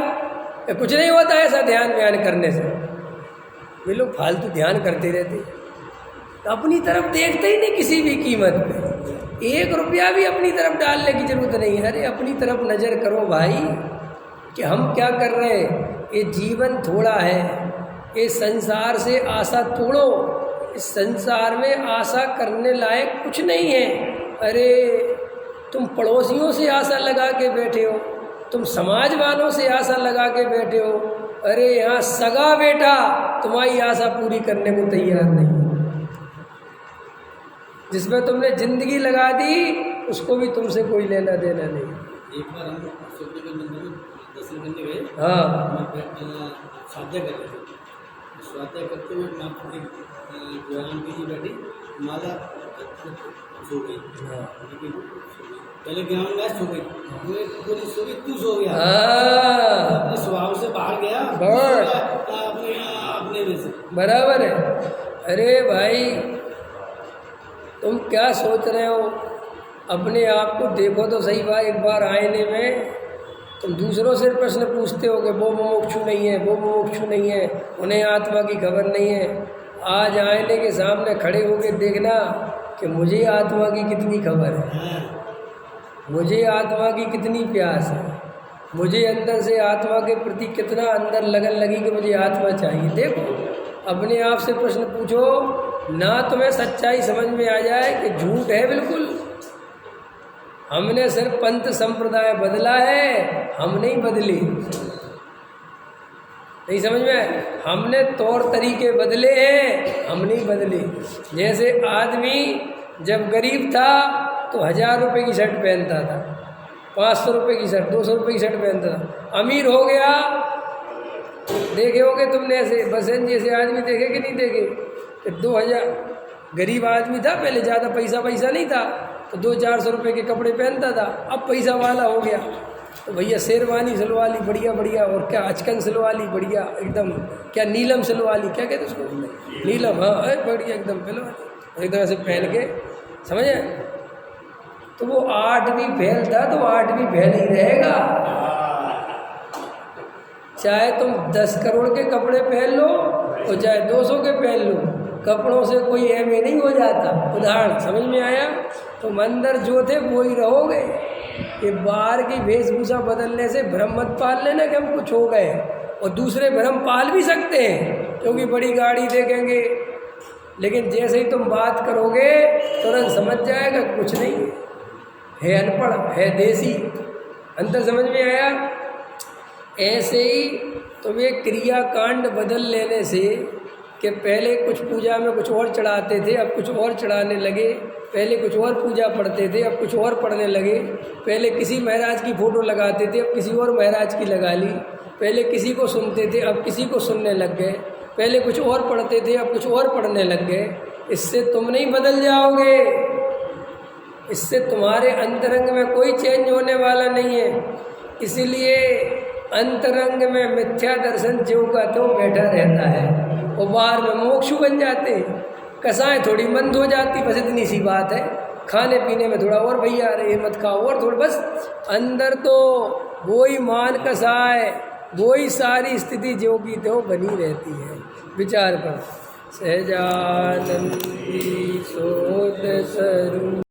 कुछ नहीं होता ऐसा ध्यान व्यान करने से। वे लोग फालतू ध्यान करते रहते, तो अपनी तरफ देखते ही नहीं किसी भी कीमत पे, 1 रुपया भी अपनी तरफ डालने की जरूरत नहीं है। अरे अपनी तरफ नज़र करो भाई कि हम क्या कर रहे हैं। ये जीवन थोड़ा है, ये संसार से आशा तोड़ो, इस संसार में आशा करने लायक कुछ नहीं है। अरे तुम पड़ोसियों से आशा लगा के बैठे हो, तुम समाज वालों से आशा लगा के बैठे हो, अरे यहाँ सगा बेटा तुम्हारी आशा पूरी करने को तैयार नहीं, जिसमें तुमने जिंदगी लगा दी उसको भी तुमसे कोई लेना देना नहीं। एक बार हम सोचने के मंदिर में दर्शन करने गए, हाँ स्वाध्याय कर रहे थे, स्वाध्याय करते हुए व्यायाम की बैठी माला सो गई, लेकिन पहले ज्ञान में सो गई, पूरी सो गई, तू सो गया, अपने स्वभाव से बाहर गया अपने में से, बराबर है। अरे भाई तुम क्या सोच रहे हो, अपने आप को देखो तो सही बात। एक बार आईने में तुम दूसरों से प्रश्न पूछते हो कि वो मुमुक्षु नहीं है, वो मुमुक्षु नहीं है, उन्हें आत्मा की खबर नहीं है। आज आईने के सामने खड़े होकर देखना कि मुझे आत्मा की कितनी खबर है, मुझे आत्मा की कितनी प्यास है, मुझे अंदर से आत्मा के प्रति कितना अंदर लगन लगी कि मुझे आत्मा चाहिए। देखो अपने आप से प्रश्न पूछो, ना तुम्हें सच्चाई समझ में आ जाए कि झूठ है बिल्कुल, हमने सिर्फ पंथ संप्रदाय बदला है, हम नहीं बदले, नहीं समझ में, हमने तौर तरीके बदले हैं, हम नहीं बदले। जैसे आदमी जब गरीब था तो 1000 रुपये की शर्ट पहनता था, 500 रुपये की शर्ट, 200 रुपये की शर्ट पहनता था। अमीर हो गया, देखे होगे तुमने ऐसे बसंत जैसे आदमी देखे कि नहीं देखे, कि 2000, गरीब आदमी था पहले, ज़्यादा पैसा नहीं था तो 200-400 रुपये के कपड़े पहनता था। अब पैसा वाला हो गया तो भैया शेरवानी सिलवा ली बढ़िया बढ़िया, और क्या अचकन सिलवा ली बढ़िया एकदम, क्या नीलम सिलवा ली, क्या कहते उसको, नीलम, हाँ बढ़िया एकदम सिलवा एकदम ऐसे पहन के, समझे। तो वो 8वीं फेल था तो 8वीं फेल ही रहेगा, चाहे तुम 10 करोड़ के कपड़े पहन लो और चाहे 200 के पहन लो, कपड़ों से कोई एम.ए. नहीं हो जाता। उदाहरण समझ में आया। तो अंदर जो थे वो ही रहोगे। ये बाहर की वेशभूषा बदलने से भ्रम मत पाल लेना कि हम कुछ हो गए, और दूसरे भ्रम पाल भी सकते हैं क्योंकि बड़ी गाड़ी देखेंगे, लेकिन जैसे ही तुम बात करोगे तुरंत समझ जाएगा कुछ नहीं है, अनपढ़ है, देसी। अंतर समझ में आया। ऐसे ही तुम ये क्रिया कांड बदल लेने से कि पहले कुछ पूजा में कुछ और चढ़ाते थे, अब कुछ और चढ़ाने लगे, पहले कुछ और पूजा पढ़ते थे, अब कुछ और पढ़ने लगे, पहले किसी महाराज की फ़ोटो लगाते थे, अब किसी और महाराज की लगा ली, पहले किसी को सुनते थे, अब किसी को सुनने लग गए, पहले कुछ और पढ़ते थे, अब कुछ और पढ़ने लग गए। इससे तुम नहीं बदल जाओगे, इससे तुम्हारे अंतरंग में कोई चेंज होने वाला नहीं है। इसीलिए अंतरंग में मिथ्या दर्शन जो का तो बैठा रहता है, वो बाहर में मोक्षु बन जाते हैं। कसाएं थोड़ी मंद हो जाती, बस इतनी सी बात है। खाने पीने में थोड़ा और भैया अरे ये मत खाओ और थोड़ा, बस अंदर तो वही मान कसाए, वही सारी स्थिति जो की त्यों बनी रहती है। विचार कर सहजानंदी सोत स्वरूप।